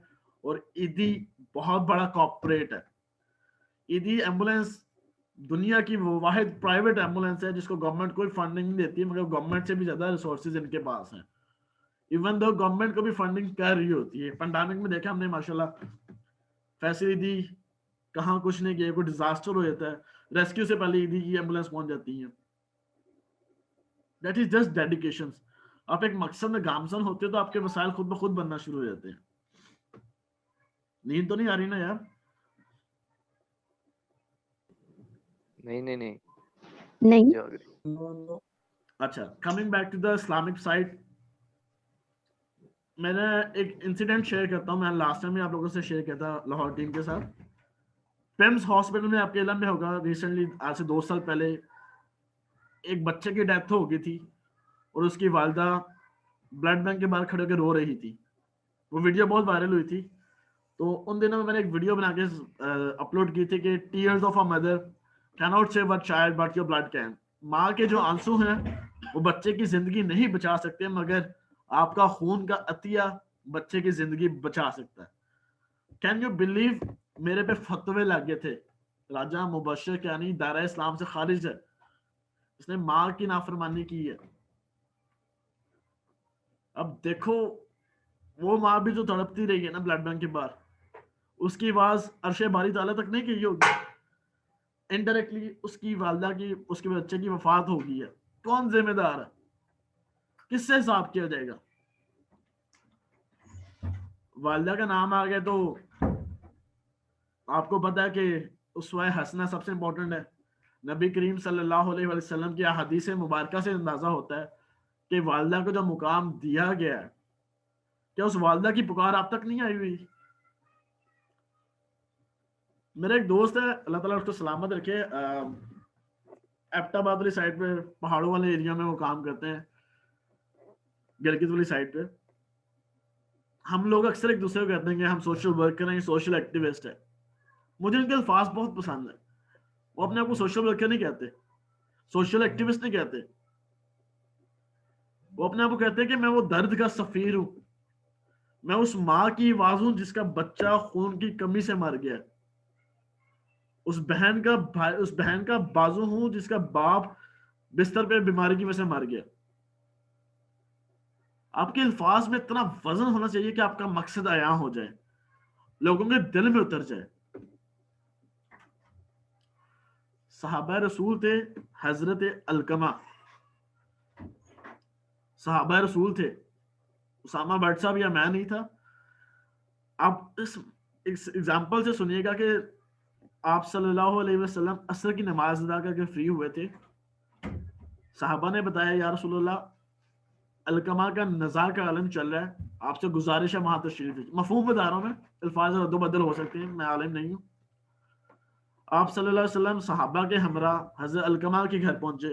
Speaker 5: और ईदी बहुत बड़ा कॉर्पोरेट है। ईदी एम्बुलेंस दुनिया की वो वाहिद प्राइवेट एम्बुलेंस है जिसको गवर्नमेंट कोई फंडिंग नहीं देती है, मगर गवर्नमेंट से भी ज्यादा रिसोर्सेज इनके पास हैं। इवन दो गवर्नमेंट को भी फंडिंग कर रही होती है। पेंडेमिक में देखा हमने माशाल्लाह, फैसिलिटी कहाँ कुछ नहीं किया, कोई डिजास्टर हो जाता है, रेस्क्यू से पहले ईदी की एम्बुलेंस पहुंच जाती है। That is just dedication. आप एक मकसद में गामजन होते हो तो आपके वसाइल खुद ब खुद बनना शुरू हो जाते हैं। नींद तो नहीं आ रही ना यार?
Speaker 4: नहीं
Speaker 7: नहीं
Speaker 4: जाग रही।
Speaker 5: अच्छा, coming back to the Islamic side, मैंने एक इंसिडेंट शेयर करता हूँ। मैंने लास्ट टाइम भी आप लोगों से शेयर किया था लाहौर टीम के साथ। पिम्स हॉस्पिटल में आपके इलम में होगा, रिसेंटली आज से 2 साल पहले एक बच्चे की डेथ हो गई थी और उसकी वालदा ब्लड बैंक के बाहर खड़े होकर रो रही थी। वो वीडियो बहुत वायरल हुई थी। तो उन दिनों में मैंने एक वीडियो बना के अपलोड की थी कि tears of a mother can not save a child but your blood can. माँ के जो आंसू हैं वो बच्चे की जिंदगी नहीं बचा सकते, मगर आपका खून का अतिया बच्चे की जिंदगी बचा सकता है। कैन यू बिलीव, मेरे पे फतवे लग गए थे, राजा मुबशर क्यानी दायरा इस्लाम से खारिज है, इसने माँ की नाफरमानी की है। अब देखो, वो माँ भी जो तड़पती रही है ना ब्लड बैंक के बाहर, उसकी आवाज अर्शे बारी ताला तक नहीं गई होगी, इनडायरेक्टली उसकी वालदा की, उसके बच्चे की वफात हो गई है। कौन जिम्मेदार है? किससे हिसाब किया जाएगा? वालदा का नाम आ गया तो आपको पता है कि उसवा हसना सबसे इंपॉर्टेंट है। नबी करीम सल्लल्लाहु अलैहि वसल्लम की हदीस मुबारका से अंदाजा होता है कि वालदा को जो मुकाम दिया गया है, क्या उस वालदा की पुकार आप तक नहीं आई हुई? मेरा एक दोस्त है, अल्लाह ताला उसको सलामत रखे, एबटाबाद वाली साइड पे, पहाड़ों वाले एरिया में वो काम करते हैं, गिलगित वाली साइड पे। हम लोग अक्सर एक दूसरे को कहते हैं कि हम सोशल वर्कर हैं, सोशल एक्टिविस्ट है। मुझे इनके अल्फाज बहुत पसंद है। वो अपने आप को सोशल वर्कर नहीं कहते, सोशल एक्टिविस्ट नहीं कहते, वो अपने आप को कहते हैं कि मैं वो दर्द का सफीर हूं, मैं उस माँ की आवाज हूं जिसका बच्चा खून की कमी से मर गया, उस बहन का बाजू हूं जिसका बाप बिस्तर पे बीमारी की वजह से मर गया। आपके अल्फाज में इतना वजन होना चाहिए कि आपका मकसद आया हो जाए, लोगों के दिल में उतर जाए। सहाबा रसूल थे, हजरत अलकमा सहाबा रसूल थे, उसामा भट्ट साहब या मैं नहीं था। आप इस एग्जाम्पल से सुनिएगा कि आप सल्लल्लाहु अलैहि वसल्लम असर की नमाज अदा करके फ्री हुए थे। साहबा ने बताया, या रसूलुल्लाह, अलकमा का नज़ा का आलम चल रहा है, आपसे गुजारिश है वहां तशरीफ लीजिए। मफहूम बता रहा हूं मैं, अल्फाज रद्दो-बदल हो सकते हैं, मैं आलिम नहीं हूं। आप सल्लल्लाहु अलैहि वसल्लम सहाबा के हमरा हजरत अलकमा के घर पहुंचे।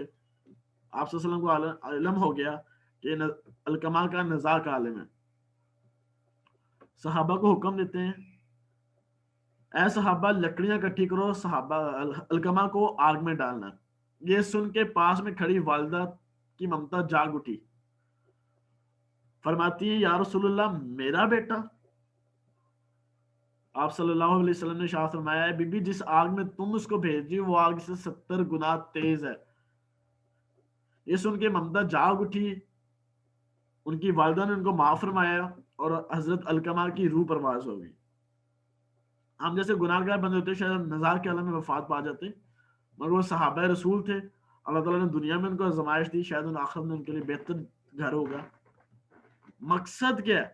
Speaker 5: आप सल्लल्लाहु अलैहि वसल्लम को इल्म हो गया कि अलकमा का नज़ा का आलम है। सहाबा को हुक्म देते हैं, ऐ सहाबा लकड़ियां इकट्ठी करो, सहाबा अलकमा को आग में डालना। ये सुन के पास में खड़ी वालिदा की ममता जाग उठी, फरमाती है, या रसूलुल्लाह, मेरा बेटा? आप सल्लल्लाहु अलैहि वसल्लम ने इरशाद फरमाया, है बीबी, जिस आग में तुम उसको भेज रही हो वो आग से 70 गुना तेज है। ये सुन के ममता जाग उठी उनकी वालिदा ने उनको माफ फरमाया और हजरत अलकमा की रूह परवाज हो गई। हम जैसे गुनाहगार बंदे होते शायद नज़ार के आलम में वफात पा जाते, मगर वो सहाबा रसूल थे, अल्लाह ताला ने दुनिया में उनको आजमाइश दी, शायद उन आखिरत में उनके लिए बेहतर घर होगा। मकसद क्या है?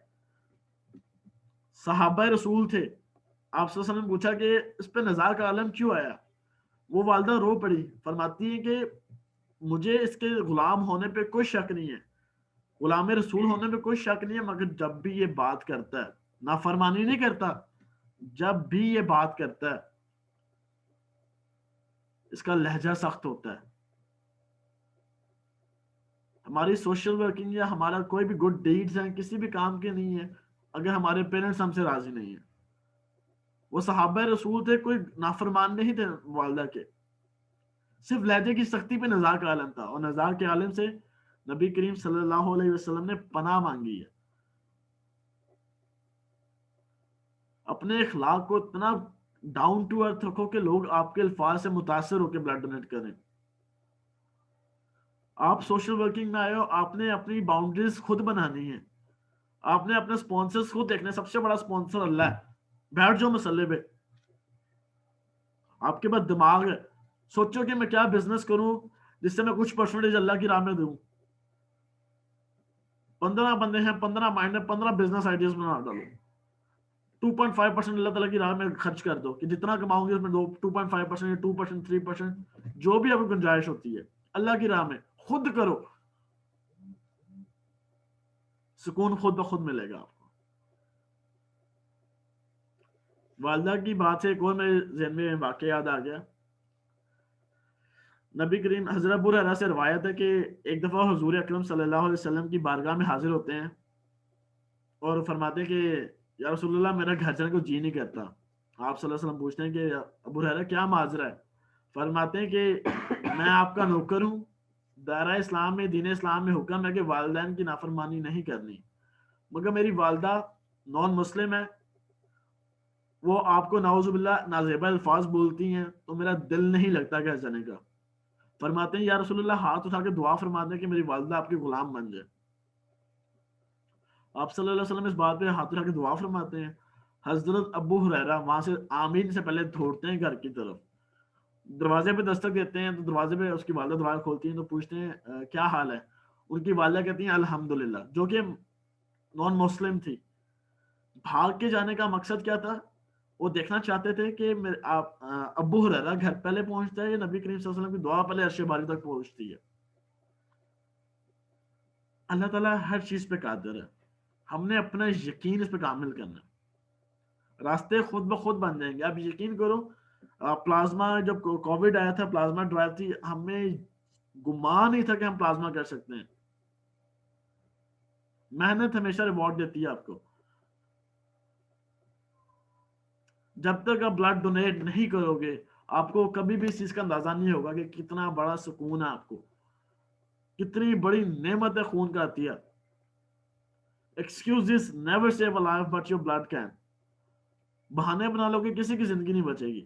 Speaker 5: सहाबा रसूल थे, आप सल्लल्लाहु अलैहि वसल्लम ने पूछा कि इस पे नज़ार का आलम क्यों आया? वो वालिदा रो पड़ी, फरमाती है कि मुझे इसके गुलाम होने पे कोई शक नहीं है, गुलाम रसूल होने पे कोई शक नहीं है, मगर जब भी ये बात करता है, नाफरमानी नहीं करता, जब भी ये बात करता है इसका लहजा सख्त होता है। हमारी सोशल वर्किंग या हमारा कोई भी गुड डीड्स हैं किसी भी काम के नहीं है अगर हमारे पेरेंट्स हमसे राजी नहीं है। वो सहाबा रसूल थे, कोई नाफरमान नहीं थे वालिदा के, सिर्फ लहजे की सख्ती पे नज़ार का आलम था, और नज़ार के आलम से नबी करीम सल्लल्लाहु अलैहि वसल्लम ने पनाह मांगी है। अपने इखलाक को इतना डाउन टू अर्थ रखो कि लोग आपके अल्फाज से मुतासर होकर ब्लड डोनेट करें। आप सोशल वर्किंग में आए हो, आपने अपनी बाउंड्रीज खुद बनानी है, आपने अपने स्पॉन्सर्स खुद देखने। सबसे बड़ा स्पॉन्सर अल्लाह है। बैठ जाओ मसले पे, आपके पास दिमाग है, सोचो कि मैं क्या बिजनेस करूं जिससे मैं कुछ परसेंटेज अल्लाह की राह में दूं। 15 बंदे हैं, 15 माइंड में 15 बिजनेस आइडियाज बना डालो, 2.5% अल्लाह ताला की राह में खर्च कर दो कि जितना कमाओगे उसमें 2.5% 2% 3% जो भी आपकी गुंजाइश होती है अल्लाह की राह में खुद करो, सुकून खुद ब खुद मिलेगा आपको। वालिदा की बात से एक और मेरे ज़हन में वाक़या याद आ गया। नबी करीम हज़रत अबू हुरैरा से रवायत है कि एक दफ़ा हुजूर अकरम सल्लल्लाहु अलैहि वसल्लम की बारगाह में हाजिर होते हैं और फरमाते हैं कि या रसूलुल्लाह मेरा घर जाने को जी नहीं करता। आप सल्लल्लाहु अलैहि वसल्लम पूछते हैं कि अबू हुरैरा क्या माजरा है? फरमाते हैं कि मैं आपका नौकर हूँ, दायरा इस्लाम में, दीन इस्लाम में हुक्म है कि वालिदैन की नाफरमानी नहीं करनी, मगर मेरी वालिदा नॉन मुस्लिम है, वो आपको नाउजुबिल्लाह नाज़ेबा अल्फाज बोलती हैं, तो मेरा दिल नहीं लगता घर जाने का। फरमाते हैं या रसूलुल्लाह हाथ उठा के दुआ फरमाते हैं कि मेरी वालिदा आपकी गुलाम बन जाए। आप सल्लल्लाहु अलैहि वसल्लम इस बात पे हाथ उठा के दुआ फरमाते हैं। हजरत अबू हुरैरा वहां से आमीन से पहले दौड़ते हैं घर की तरफ, दरवाजे पे दस्तक देते हैं, तो दरवाजे पे उसकी वालिदा दरवाजा खोलती हैं, तो पूछते हैं क्या हाल है? उनकी वालिदा कहती हैं अल्हम्दुलिल्लाह, जो कि नॉन मुस्लिम थी। भाग के जाने का मकसद क्या था? वो देखना चाहते थे कि अबू हुरैरा घर पहले पहुंचता है या नबी करीम सल्लल्लाहु अलैहि वसल्लम की दुआ पहले अर्श बारी तक पहुंचती है। अल्लाह ताला हर चीज पे कादिर है, हमने अपना यकीन इस पे कामिल करना है, रास्ते खुद ब खुद बन जाएंगे। आप यकीन करो, प्लाज्मा जब कोविड आया था, प्लाज्मा ड्राइव थी, हमें गुमान नहीं था कि हम प्लाज्मा कर सकते हैं। मेहनत हमेशा रिवॉर्ड देती है आपको। जब तक आप ब्लड डोनेट नहीं करोगे आपको कभी भी इस चीज का अंदाजा नहीं होगा कि कितना बड़ा सुकून है, आपको कितनी बड़ी नेमत है खून का अतिया। Excuses never save a life but your blood can. बहाने बना लोगे किसी की जिंदगी नहीं बचेगी,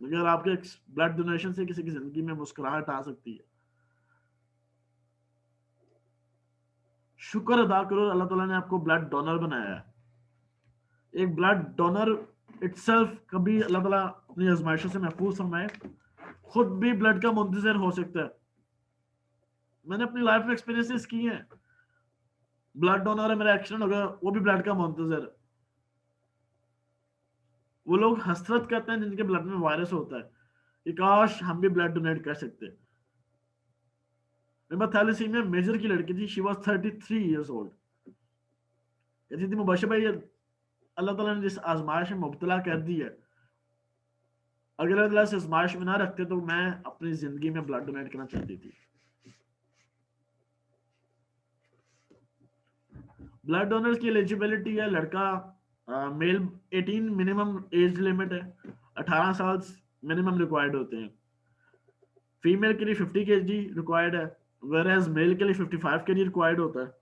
Speaker 5: अगर आपके ब्लड डोनेशन से किसी की जिंदगी में मुस्कुराहट आ सकती है। शुक्र अदा करो अल्लाह ताला ने आपको ब्लड डोनर बनाया है। एक ब्लड डोनर इटसेल्फ कभी अल्लाह ताला अपनी आजमाइशों से महफूज फरमाए, खुद भी ब्लड का मुंतजर हो सकता है। मैंने अपनी लाइफ में एक्सपीरियंसेस किए हैं। ब्लड डोनर है, मेरा एक्सीडेंट हो गया, वो भी ब्लड का मुंतजर है। वो लोग हसरत करते हैं जिनके ब्लड में वायरस होता है कि काश हम भी ब्लड डोनेट कर सकते। मेरे पास थैलेसीमिया मेजर की लड़की थी, शी वाज 33 इयर्स ओल्ड। कहती थी मुबशर भाई अल्लाह ताला ने जिस आजमाइश में मुब्तला कर दी है, अगर अल्लाह से आजमाइश में ना रखते तो मैं अपनी जिंदगी में ब्लड डोनेट करना चाहती थी। ब्लड डोनर्स की एलिजिबिलिटी है, लड़का मेल 18 मिनिमम एज लिमिट है, 18 साल मिनिमम रिक्वायर्ड होते हैं। फीमेल के लिए 50 kg रिक्वायर्ड है, वेयरएज मेल के लिए 55 kg रिक्वायर्ड होता है।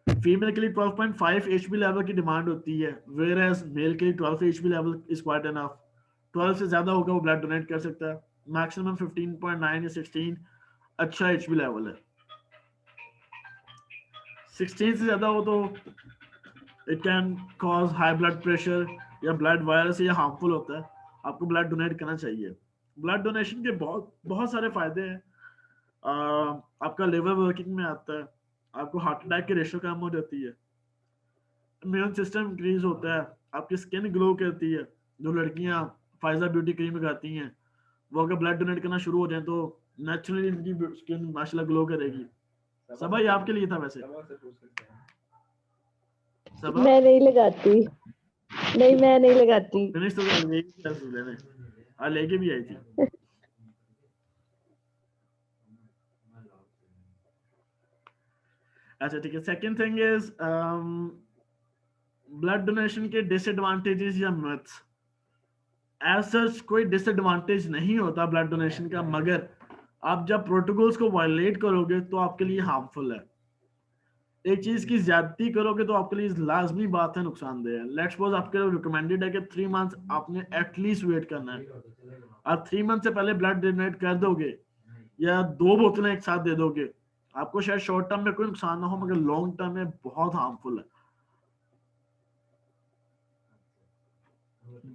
Speaker 5: फीमेल के लिए 12.5 hb लेवल की डिमांड होती है, वेयरएज मेल के लिए 12 hb level is quite enough. 12 से ज्यादा होगा वो ब्लड डोनेट कर सकता है। मैक्सिमम 15.9 या 16 अच्छा hb लेवल है। 16 से ज्यादा हो तो it can cause high blood pressure या ब्लड वायरस, या हार्मफुल होता है, आपको ब्लड डोनेट करना चाहिए। ब्लड डोनेशन के बहुत बहुत सारे फायदे हैं। आपका लिवर वर्किंग में आता है, आपको हार्ट अटैक की रेशो कम हो जाती है, इम्यून सिस्टम इंक्रीज होता है, आपकी स्किन ग्लो करती है। जो लड़कियां फाइजा ब्यूटी क्रीम लगाती हैं, वो अगर ब्लड डोनेट करना शुरू हो जाए तो नेचुरली इनकी स्किन माशाल्लाह ग्लो करेगी। सबा ये आपके लिए था वैसे। सबा
Speaker 6: मैं नहीं लगाती, नहीं मैं नहीं लगाती।
Speaker 5: फिनिश तो कर लेने आ लेके भी आई थी। अच्छा ठीक है, second thing is blood donation के डिसएडवांटेजेस या मिथ्स। एज सच कोई डिसएडवांटेज नहीं होता ब्लड डोनेशन का, मगर आप जब प्रोटोकॉल्स को वायलेट करोगे तो आपके लिए हार्मफुल है। एक चीज की ज्यादती करोगे तो आपके लिए लाजमी बात है नुकसानदेह है। लेट्स सपोज आपके लिए रिकमेंडेड है कि 3 मंथ्स आपने एटलीस्ट वेट करना है। आप 3 मंथ से पहले ब्लड डोनेट कर दोगे या 2 बोतलें एक साथ दे दोगे, आपको शायद शॉर्ट टर्म में कोई नुकसान ना हो, मगर लॉन्ग टर्म में बहुत हार्मफुल है,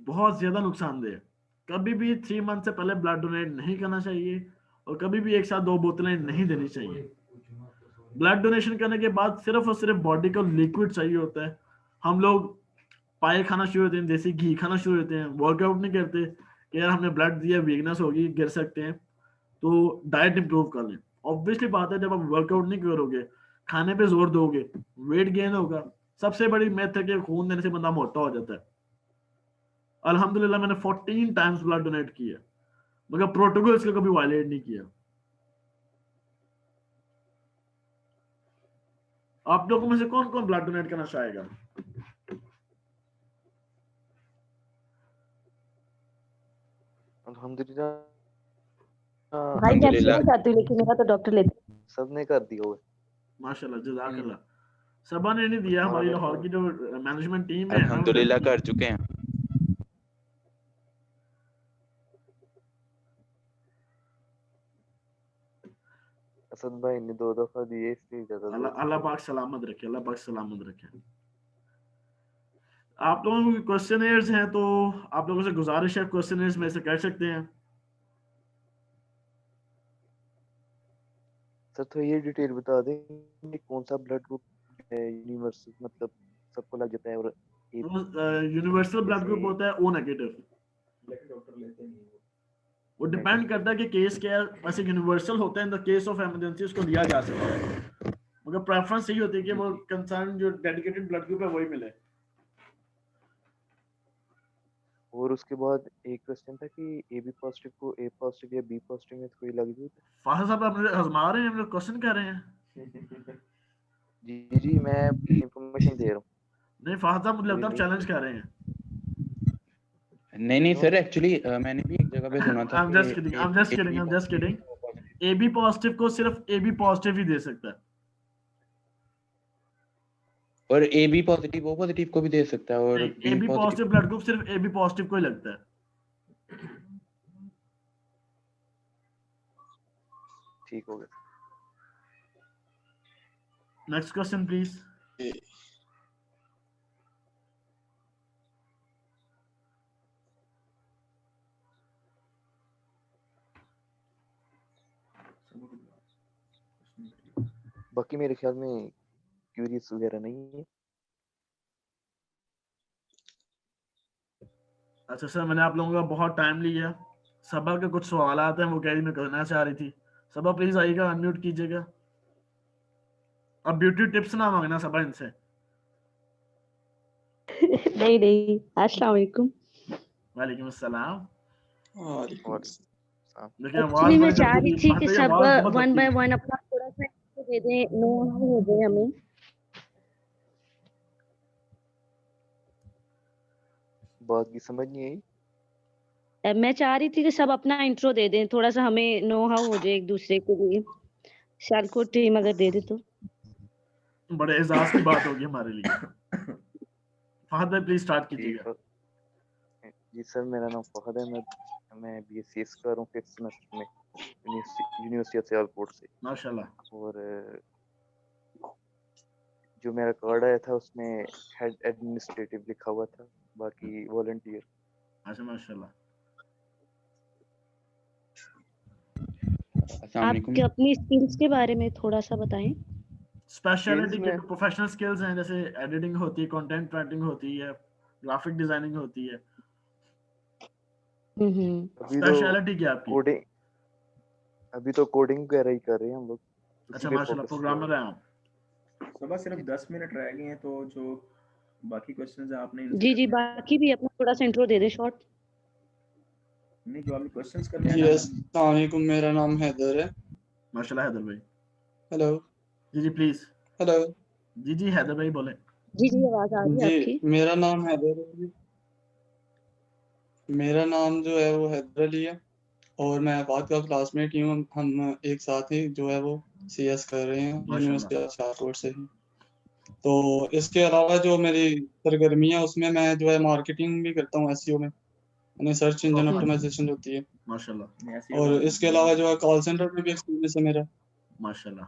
Speaker 5: बहुत ज्यादा नुकसानदेह है। कभी भी 3 मंथ से पहले ब्लड डोनेट नहीं करना चाहिए और कभी भी एक साथ 2 बोतलें नहीं देनी चाहिए। ब्लड डोनेशन करने के बाद सिर्फ और सिर्फ बॉडी को लिक्विड चाहिए होता है। हम लोग पाए खाना शुरू होते हैं, देसी घी खाना शुरू होते हैं, वर्कआउट नहीं करते कि यार हमने ब्लड दिया, वीकनेस होगी, गिर सकते हैं, तो डाइट इंप्रूव कर लें। ऑब्वियसली बात है, जब आप वर्कआउट नहीं करोगे, खाने पे जोर दोगे, वेट गेन होगा। सबसे बड़ी मैथ है कि खून देने से बंदा मोटा हो जाता है। अल्हम्दुलिल्लाह मैंने 14 टाइम्स ब्लड डोनेट किया, मगर प्रोटोकॉल्स को कभी वायलेट नहीं किया। आप लोगों में से कौन कौन ब्लड डोनेट करना चाहेगा?
Speaker 4: अल्हम्दुलिल्लाह
Speaker 6: भाई मैं भी नहीं चाहती, लेकिन मेरा तो डॉक्टर लेते।
Speaker 4: सबने कर दिया हुआ है।
Speaker 5: माशाल्लाह, जज़ाकल्लाह। सबा ने नहीं दिया, हमारी लाहौर की जो मैनेजमेंट टीम है
Speaker 3: अल्हम्दुलिल्लाह कर चुके हैं।
Speaker 4: असद भाई ने 2 दफा दिए, इसलिए इजाजत हो।
Speaker 5: अल्लाह पाक सलामत रखे, अल्लाह पाक सलामत रखे। आप लोगों को क्वेश्चनर्स हैं तो आप लोगों से गुजारिश है, क्वेश्चनर्स में से कर सकते हैं।
Speaker 4: सर तो ये डिटेल बता दें कि कौन सा ब्लड ग्रुप है यूनिवर्सल, मतलब सबको लग जाता है, और
Speaker 5: यूनिवर्सल ब्लड ग्रुप होता है ओ नेगेटिव। वो डिपेंड करता है कि केस क्या है। वैसे यूनिवर्सल होता है, in the case of emergency उसको दिया जा सकता है, मगर प्रेफरेंस यही होती है कि वो कंसर्न जो डेडिकेटेड ब्लड ग्रुप है वही मिले।
Speaker 4: और उसके बाद एक क्वेश्चन था कि ए बी पॉजिटिव को ए पॉजिटिव या बी पॉजिटिव में कोई लग जाए।
Speaker 5: फाहिद साहब आप मुझे आजमा रहे हैं, हम लोग क्वेश्चन कर रहे हैं।
Speaker 4: जी मैं इंफॉर्मेशन दे रहा हूँ।
Speaker 5: नहीं फाहिद साहब, मुझे लगता है आप चैलेंज कर रहे हैं।
Speaker 3: नहीं सर, एक्चुअली मैंने भी एक जगह पे सुना था
Speaker 5: I'm just kidding. A B positive को सिर्फ ए बी पॉजिटिव ही दे सकता है,
Speaker 3: और A B positive O positive को भी दे सकता है, और
Speaker 5: A B positive blood group सिर्फ ए बी पॉजिटिव को ही लगता है।
Speaker 4: ठीक हो गया।
Speaker 5: Next question please.
Speaker 4: बाकी मेरे ख्याल में क्यूरीज वगैरह नहीं है।
Speaker 5: अच्छा सर, मैंने आप लोगों का बहुत टाइम लिया। सबा के कुछ सवाल आते हैं, वो कह रही मैं करना चाह रही थी। सबा प्लीज आइएगा, अनम्यूट कीजिएगा। अब ब्यूटी टिप्स ना मांगना सबा इनसे।
Speaker 6: नहीं अस्सलाम वालेकुम।
Speaker 5: वालेकुम अस्सलाम। देखिए
Speaker 6: एक्चुअली मैं चाह रही थी कि सब
Speaker 5: आवाज
Speaker 6: वन बाय वन अपना थोड़ा सा दे दें, नो हो जाए हमें।
Speaker 4: बात की समझ नहीं आई।
Speaker 6: मैं चाह रही थी कि सब अपना इंट्रो दे दें, थोड़ा सा हमें नो हाउ हो जाए एक दूसरे के लिए। शालको टीम अगर दे दे तो
Speaker 5: बड़े एजाज की बात होगी हमारे लिए। फहद भाई प्लीज स्टार्ट कीजिएगा।
Speaker 4: जी सर, मेरा नाम फहद है। मैं बीएससी कर रहा हूँ 5th सेमेस्टर में यूनिवर्सिटी ऑफ सियालकोट से।
Speaker 5: माशाल्लाह।
Speaker 4: और जो मेरा कार्ड आया था उसमें हेड एडमिनिस्ट्रेटिव लिखा हुआ था, बाकी वॉलंटियर।
Speaker 5: अच्छा माशाल्लाह।
Speaker 3: अस्सलाम वालेकुम।
Speaker 6: आपके अपनी स्किल्स के बारे में थोड़ा सा बताएं।
Speaker 5: स्पेशलिटी के
Speaker 4: में
Speaker 5: जो प्रोफेशनल स्किल्स हैं, जैसे एडिटिंग होती है, कंटेंट राइटिंग होती है, ग्राफिक डिजाइनिंग होती है,
Speaker 4: अभी तो
Speaker 5: स्पेशलिटी क्या है आपकी?
Speaker 4: कोडिंग अभी तो कोडिंग वगैरह ही कर रहे हैं हम लोग, उसी
Speaker 5: अच्छा
Speaker 4: पे
Speaker 5: माशाल्लाह,
Speaker 4: फोकस किया
Speaker 5: प्रोग्रामर
Speaker 4: हुआ
Speaker 5: हैं आप।
Speaker 2: सुबह सिर्फ 10 मिनट रह गए हैं, तो जो बाकी क्वेश्चंस हैं आपने इनसे
Speaker 6: जी जी,
Speaker 2: करने हैं।
Speaker 6: बाकी भी अपना थोड़ा सा इंट्रो दे दे शॉर्ट।
Speaker 2: नहीं, जो आपने क्वेश्चंस करने हैं
Speaker 8: जी
Speaker 2: ना,
Speaker 8: अस्सलाम वालेकुम, मेरा नाम हैदर है।
Speaker 5: माशाल्लाह हैदर भाई।
Speaker 8: हेलो
Speaker 5: जी प्लीज।
Speaker 8: हेलो
Speaker 5: जी जी हैदर भाई बोले।
Speaker 6: जी जी, आवाज आ रही है
Speaker 8: जी,
Speaker 6: आपकी।
Speaker 8: मेरा नाम हैदर है जी। मेरा नाम जो है वो हैदर अली है और मैं फात का क्लासमेट ही हूँ। हम एक साथ ही जो है वो CS कर रहे हैं यूनिवर्सिटी ऑफ शाहकोट से ही। तो इसके अलावा जो मेरी सरगर्मियाँ उसमें मैं जो है मार्केटिंग भी करता हूँ SEO में, यानी सर्च इंजन ऑप्टिमाइजेशन होती है।
Speaker 5: माशाल्लाह
Speaker 2: मैं ऐसे ही
Speaker 8: और
Speaker 2: होगा।
Speaker 8: इसके अलावा जो है कॉल सेंटर में भी एक्सपीरियंस है मेरा।
Speaker 5: माशाल्लाह।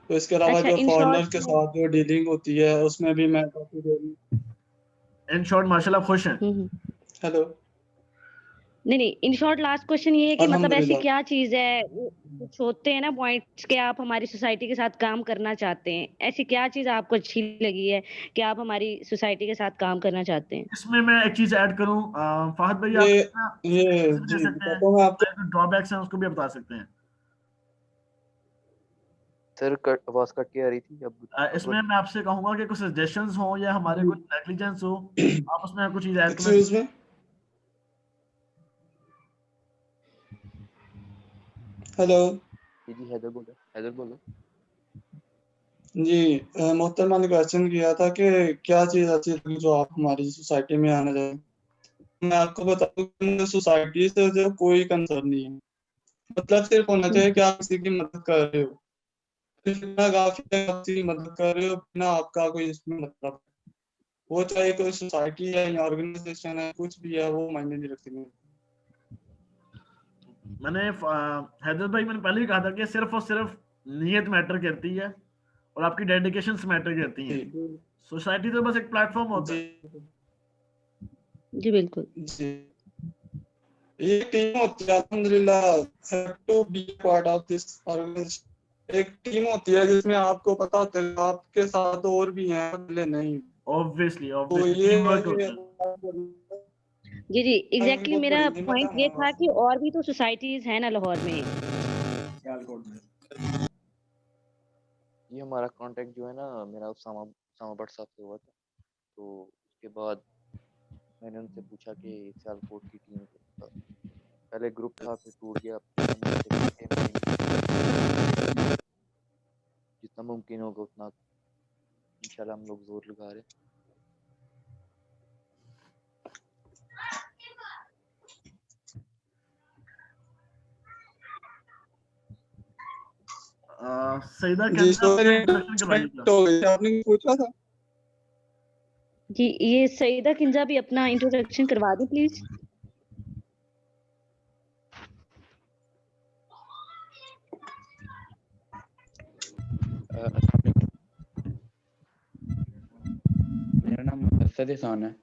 Speaker 8: तो इसके अलावा
Speaker 6: अच्छा,
Speaker 8: जो
Speaker 6: इन
Speaker 8: फॉरेनर
Speaker 6: शॉर्ट
Speaker 8: के साथ जो डीलिंग होती है उसमें भी मैं काफी देर।
Speaker 5: इन शॉर्ट माशाल्लाह खुश हैं।
Speaker 8: हेलो
Speaker 6: नहीं, इन शॉर्ट लास्ट क्वेश्चन ये है कि मतलब ऐसी
Speaker 8: अल्हम्दुलिल्लाह।
Speaker 6: क्या चीज है, कुछ होते हैं ना पॉइंट्स के आप हमारी सोसाइटी के साथ काम करना चाहते हैं, ऐसी क्या चीज आपको अच्छी लगी है कि आप हमारी सोसाइटी के साथ काम करना चाहते हैं?
Speaker 5: इसमें मैं एक चीज ऐड करूं, फहद भाई आप
Speaker 8: ये
Speaker 5: ना
Speaker 8: ये
Speaker 5: suggestions भी दे
Speaker 8: जी
Speaker 5: सकते हैं,
Speaker 8: बताता हूँ मैं आपको।
Speaker 5: जो ड्रॉबैक्स हैं उसको भी बता सकते हैं।
Speaker 4: सर। आवाज कट के आ रही थी, अब
Speaker 5: इसमें मैं आपसे कहूंगा कि कुछ सजेशंस हो या हमारे कुछ नेग्लिजेंस हो, आप उसमें कुछ चीज ऐड करना।
Speaker 8: एक्सक्यूज में। हेलो
Speaker 4: जी हैदर बोलो।
Speaker 8: जी, मोहतरमा ने क्वेश्चन किया था कि क्या चीज़ अच्छी लगी जो आप हमारी सोसाइटी में आना चाहें। मैं आपको बता दूं कि मुझे सोसाइटी से जो कोई कंसर्न नहीं है, मतलब सिर्फ होना चाहिए कि आप किसी की मदद कर रहे हो, सिर्फ इतना काफी है कि आप किसी की मदद कर रहे हो बिना आपका कोई इसमें मतलब, वो चाहे कोई सोसाइटी है या ऑर्गेनाइजेशन है, कुछ भी है, वो मायने नहीं रखती।
Speaker 5: मैंने हैदर भाई मैंने पहले ही कहा था कि सिर्फ और सिर्फ नीयत मैटर करती है और आपकी डेडिकेशंस मैटर करती हैं। सोसाइटी तो बस एक प्लेटफॉर्म होता है।
Speaker 6: जी बिल्कुल।
Speaker 8: जी, ये टीम होती है अल्हम्दुलिल्लाह, have to be part of this organisation. एक टीम होती है जिसमें आपको पता होता है आपके साथ और भी हैं, अकेले नहीं।
Speaker 5: ऑब्वियसली
Speaker 8: तो ये
Speaker 5: टीम
Speaker 8: है
Speaker 5: वर्क होता है।
Speaker 8: कि
Speaker 6: जी जी, एग्जैक्टली
Speaker 8: बहुत
Speaker 6: मेरा
Speaker 8: बड़ी हिम्मत
Speaker 6: पॉइंट
Speaker 8: है
Speaker 6: ये
Speaker 8: हमारे
Speaker 6: था कि और भी तो सोसाइटीज हैं ना लाहौर में।
Speaker 2: सियालकोट में।
Speaker 4: ये हमारा कांटेक्ट जो है ना, मेरा उसामा भट्ट साहब से हुआ था। तो उसके बाद मैंने उनसे पूछा कि सियालकोट की टीम का पहले ग्रुप था, फिर टूट गया। फिर हम उनसे कहा कि हमारी जितना मुमकिन होगा उतना इंशाल्लाह हम लोग जोर लगा रहे हैं।
Speaker 5: सईदा
Speaker 8: जी
Speaker 5: कैंसा
Speaker 8: सो
Speaker 5: अपना इंट्रोडक्शन करवाइएगा।
Speaker 8: तो आपने पूछा था।
Speaker 6: जी, ये सईदा किंजा भी अपना इंट्रोडक्शन करवा दें प्लीज।
Speaker 3: मेरा नाम असद एहसान है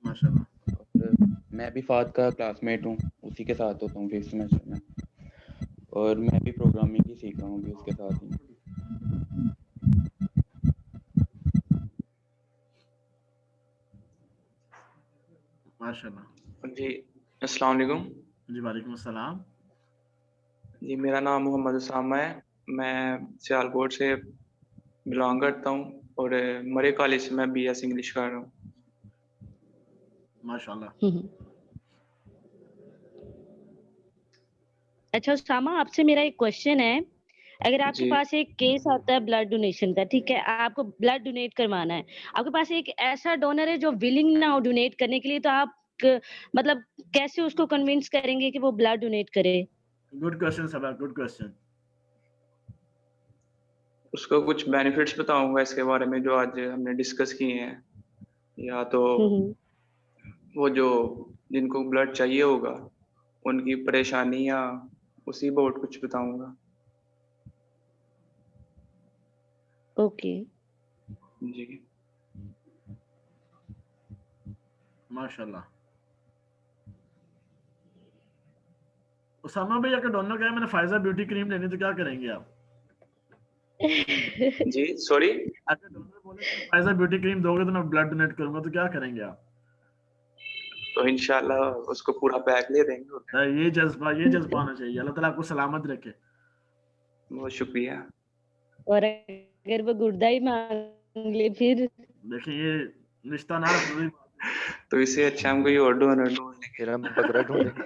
Speaker 5: माशाल्लाह।
Speaker 3: और मैं भी फात का क्लासमेट हूँ, उसी के साथ होता हूँ 5th सेमेस्टर में, और मैं भी प्रोग्रामिंग ही सीख रहा हूँ अभी उसके साथ ही।
Speaker 5: माशाल्लाह।
Speaker 9: जी अस्सलाम वालेकुम।
Speaker 5: जी वालेकुम अस्सलाम।
Speaker 9: जी मेरा नाम मोहम्मद उसामा है, मैं सियालकोट से बिलोंग करता हूँ और मरे कॉलेज से मैं BS इंग्लिश कर रहा हूँ।
Speaker 5: माशाल्लाह।
Speaker 6: अच्छा उसामा, आपसे मेरा एक क्वेश्चन है। अगर आपके
Speaker 9: जी
Speaker 6: पास एक केस आता है ब्लड डोनेशन का, ठीक है, आपको ब्लड डोनेट करवाना है, आपके पास एक ऐसा डोनर है जो विलिंग ना हो डोनेट करने के लिए, तो आप मतलब कैसे उसको कन्विंस करेंगे कि वो ब्लड डोनेट करे?
Speaker 5: गुड क्वेश्चन सबा, गुड क्वेश्चन।
Speaker 9: उसको कुछ बेनिफिट्स बताऊंगा इसके बारे में जो आज हमने डिस्कस किए हैं, या तो वो जो जिनको ब्लड चाहिए होगा उनकी परेशानियाँ, उसी बहुत कुछ बताऊंगा।
Speaker 6: ओके
Speaker 9: जी
Speaker 5: माशाल्लाह। उसामा भाई अगर डोनर कहे मैंने फाइजा ब्यूटी क्रीम लेनी तो क्या करेंगे आप?
Speaker 9: जी सॉरी,
Speaker 5: अगर डोनर बोले कि फाइजा ब्यूटी क्रीम दोगे तो मैं ब्लड डोनेट करूंगा तो क्या करेंगे आप?
Speaker 9: तो इंशाल्लाह उसको पूरा पैक ले देंगे।
Speaker 5: ये जज्बा होना चाहिए। अल्लाह ताला आपको सलामत रखे।
Speaker 9: बहुत शुक्रिया।
Speaker 6: और अगर वो गुर्दा ही मांग ले फिर?
Speaker 5: देखिए ये रिश्ता ना
Speaker 9: तो इससे अच्छा हम कोई और डोनर ढूंढ लेंगे।
Speaker 4: फिर हम बकरा ढूंढेंगे।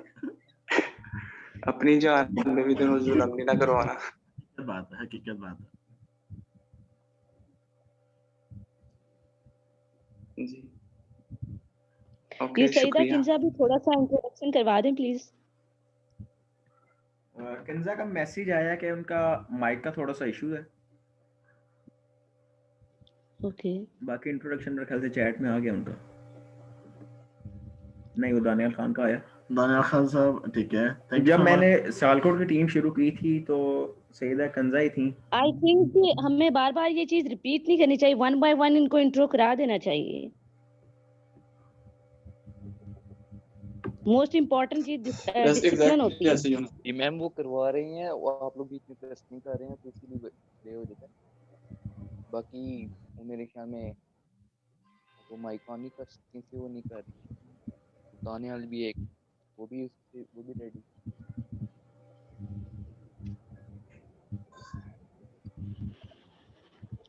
Speaker 9: अपनी जान में भी तो जुल्म नहीं ना करवाना।
Speaker 5: बात है, हकीकत बात है।
Speaker 9: जी
Speaker 6: ये
Speaker 9: ओके
Speaker 6: सईदा
Speaker 9: शुक्रिया।
Speaker 6: किंजा भी थोड़ा सा इंट्रोडक्शन करवा दें प्लीज।
Speaker 2: किंजा का मैसेज आया कि उनका माइक का थोड़ा सा इशू है।
Speaker 6: ओके
Speaker 2: बाकी इंट्रोडक्शन मेरे ख्याल से चैट में आ गया उनका। नहीं, वो दानियाल खान का आया।
Speaker 5: दानियाल खान साहब ठीक है।
Speaker 2: जब मैंने सालकोट की टीम शुरू की थी तो सईदा किंजा ही थी।
Speaker 6: आई थिंक हमें बार बार ये चीज रिपीट नहीं करनी चाहिए, 1 बाय 1 इनको इंट्रो करा देना चाहिए। मोस्ट इम्पोर्टेंट चीज डिसिप्लिन होती है।
Speaker 4: जी मैम वो करवा रही हैं, वो आप लोग बीच में प्रेस नहीं कर रहे हैं तो इसीलिए ले हो जाता है। बाकी वो मेरे ख्याल में वो माइक ऑन नहीं कर सकती थी, वो नहीं कर रही। दानियाल भी एक वो भी रेडी।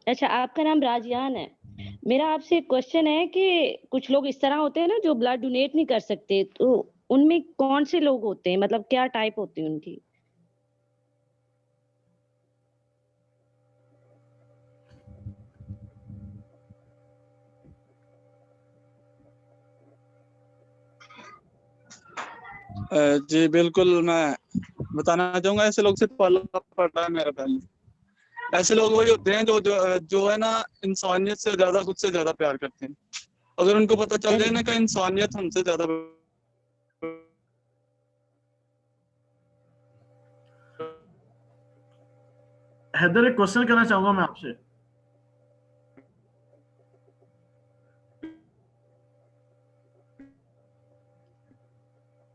Speaker 6: अच्छा आपका नाम राजियान है। मेरा आपसे एक क्वेश्चन है कि कुछ लोग इस तरह होते हैं ना जो ब्लड डोनेट नहीं कर सकते, तो उनमें कौन से लोग होते हैं, मतलब क्या टाइप होती है उनकी?
Speaker 8: जी बिल्कुल, मैं बताना चाहूंगा। ऐसे लोग से पाला पड़ा है मेरा पहले। ऐसे लोग वही होते हैं जो है ना इंसानियत से ज्यादा खुद से ज्यादा प्यार करते हैं। अगर उनको पता चल जाए ना कि इंसानियत हमसे ज्यादा।
Speaker 5: हैदर एक क्वेश्चन करना चाहूंगा मैं आपसे।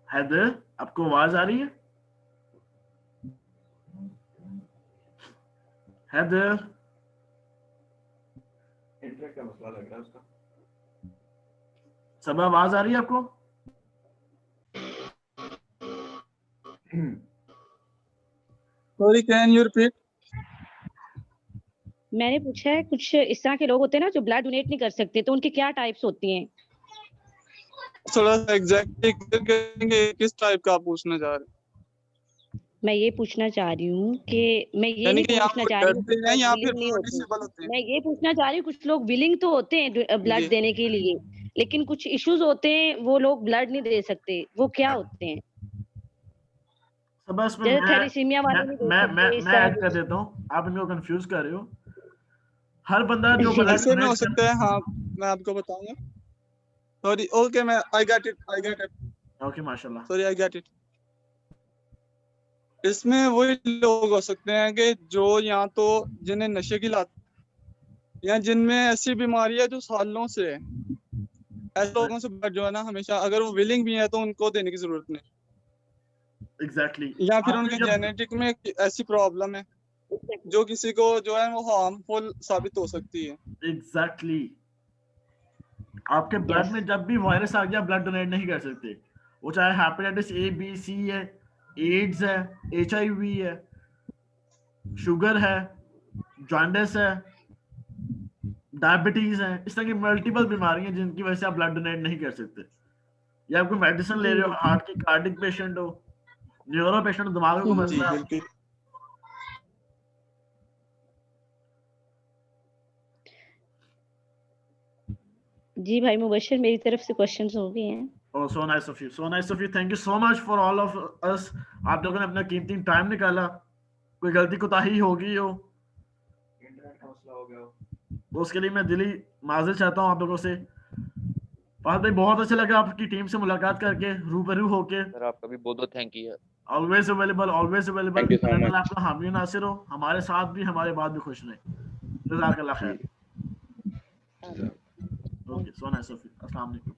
Speaker 5: हैदर आपको आवाज आ रही है? हैदर
Speaker 2: इंटरनेट का मसला लग रहा है उसका।
Speaker 5: सब आवाज आ रही है आपको?
Speaker 8: Sorry, can you repeat?
Speaker 6: मैंने पूछा है कुछ इस तरह के लोग होते हैं ना जो ब्लड डोनेट नहीं कर सकते, तो उनकी क्या टाइप्स होती हैं?
Speaker 8: थोड़ा सा एग्जैक्टली करेंगे किस टाइप का आप पूछना चाह रहे हैं?
Speaker 6: मैं ये पूछना चाह रही हूँ कि मैं ये
Speaker 8: यानी
Speaker 6: नहीं
Speaker 8: कि
Speaker 6: पूछना चाह रही हूँ
Speaker 8: डरते हैं या फिर
Speaker 6: willing नहीं होते।
Speaker 8: डिसेबल होते हैं?
Speaker 6: मैं ये पूछना चाह रही हूँ कुछ लोग विलिंग तो होते हैं
Speaker 8: जी।
Speaker 6: ब्लड देने के लिए, लेकिन कुछ इश्यूज होते हैं वो लोग ब्लड नहीं दे सकते, वो क्या होते हैं?
Speaker 5: सब बस
Speaker 6: जैसे थैलेसीमिया वाले नहीं दे सकते, इस
Speaker 5: मैं
Speaker 6: तरह
Speaker 5: ऐड कर देता हूँ, आप इनको कंफ्यूज कर रहे हो। हर बंदा जो ब्लड
Speaker 8: ऐसे में हो
Speaker 5: डोनेट
Speaker 8: सकता है। हाँ, मैं आपको बताऊंगा। सॉरी, ओके, मैं आई गेट इट।
Speaker 5: ओके माशाल्लाह।
Speaker 8: Sorry, I get it. इसमें वही लोग हो सकते हैं कि जो या तो जिन्हें नशे की लत या जिनमें ऐसी बीमारी है जो सालों से है, ऐसे लोगों से ब्लड जो है ना हमेशा, अगर वो विलिंग भी है तो उनको देने की जरूरत नहीं।
Speaker 5: एग्जैक्टली।
Speaker 8: या फिर उनके जेनेटिक में ऐसी प्रॉब्लम है जो किसी को जो है वो हार्मफुल साबित हो सकती है।
Speaker 5: एग्जैक्टली। आपके ब्लड में जब भी वायरस आ गया ब्लड डोनेट नहीं कर सकते, वो चाहे हेपेटाइटिस ए बी सी है, एड्स है, HIV है, शुगर है, जॉन्डिस है, डायबिटीज है, इस तरह की मल्टीपल बीमारियां जिनकी वजह से आप ब्लड डोनेट नहीं कर सकते। या आप कोई मेडिसिन ले रहे हो, हार्ट की कार्डिक पेशेंट हो, न्यूरो पेशेंट, दिमाग को मसला है।
Speaker 6: जी भाई मुबशिर, मेरी तरफ से क्वेश्चंस हो गए हैं।
Speaker 5: Oh, so nice of you. So nice of you. Thank you so much for all of us. आप लोगों ने अपना कीमती टाइम निकाला। कोई गलती कोताही हो गई हो,
Speaker 2: इंटरनेट का मसला हो गया हो,
Speaker 5: तो उसके लिए मैं दिली माजर चाहता हूँ आप लोगों से। फहद भाई बहुत अच्छा लगा आपकी टीम से मुलाकात करके, रूबरू होके।
Speaker 4: सर आपका भी बहुत बहुत thank you.
Speaker 5: Always available, always available.
Speaker 3: Thank you so much.
Speaker 5: आपका हामी नासिर हो, हमारे साथ भी हमारे बाद भी खुश रहे। जज़ाकल्लाह खैर।
Speaker 3: जी
Speaker 5: okay, so nice of you. अस्सलाम वालेकुम।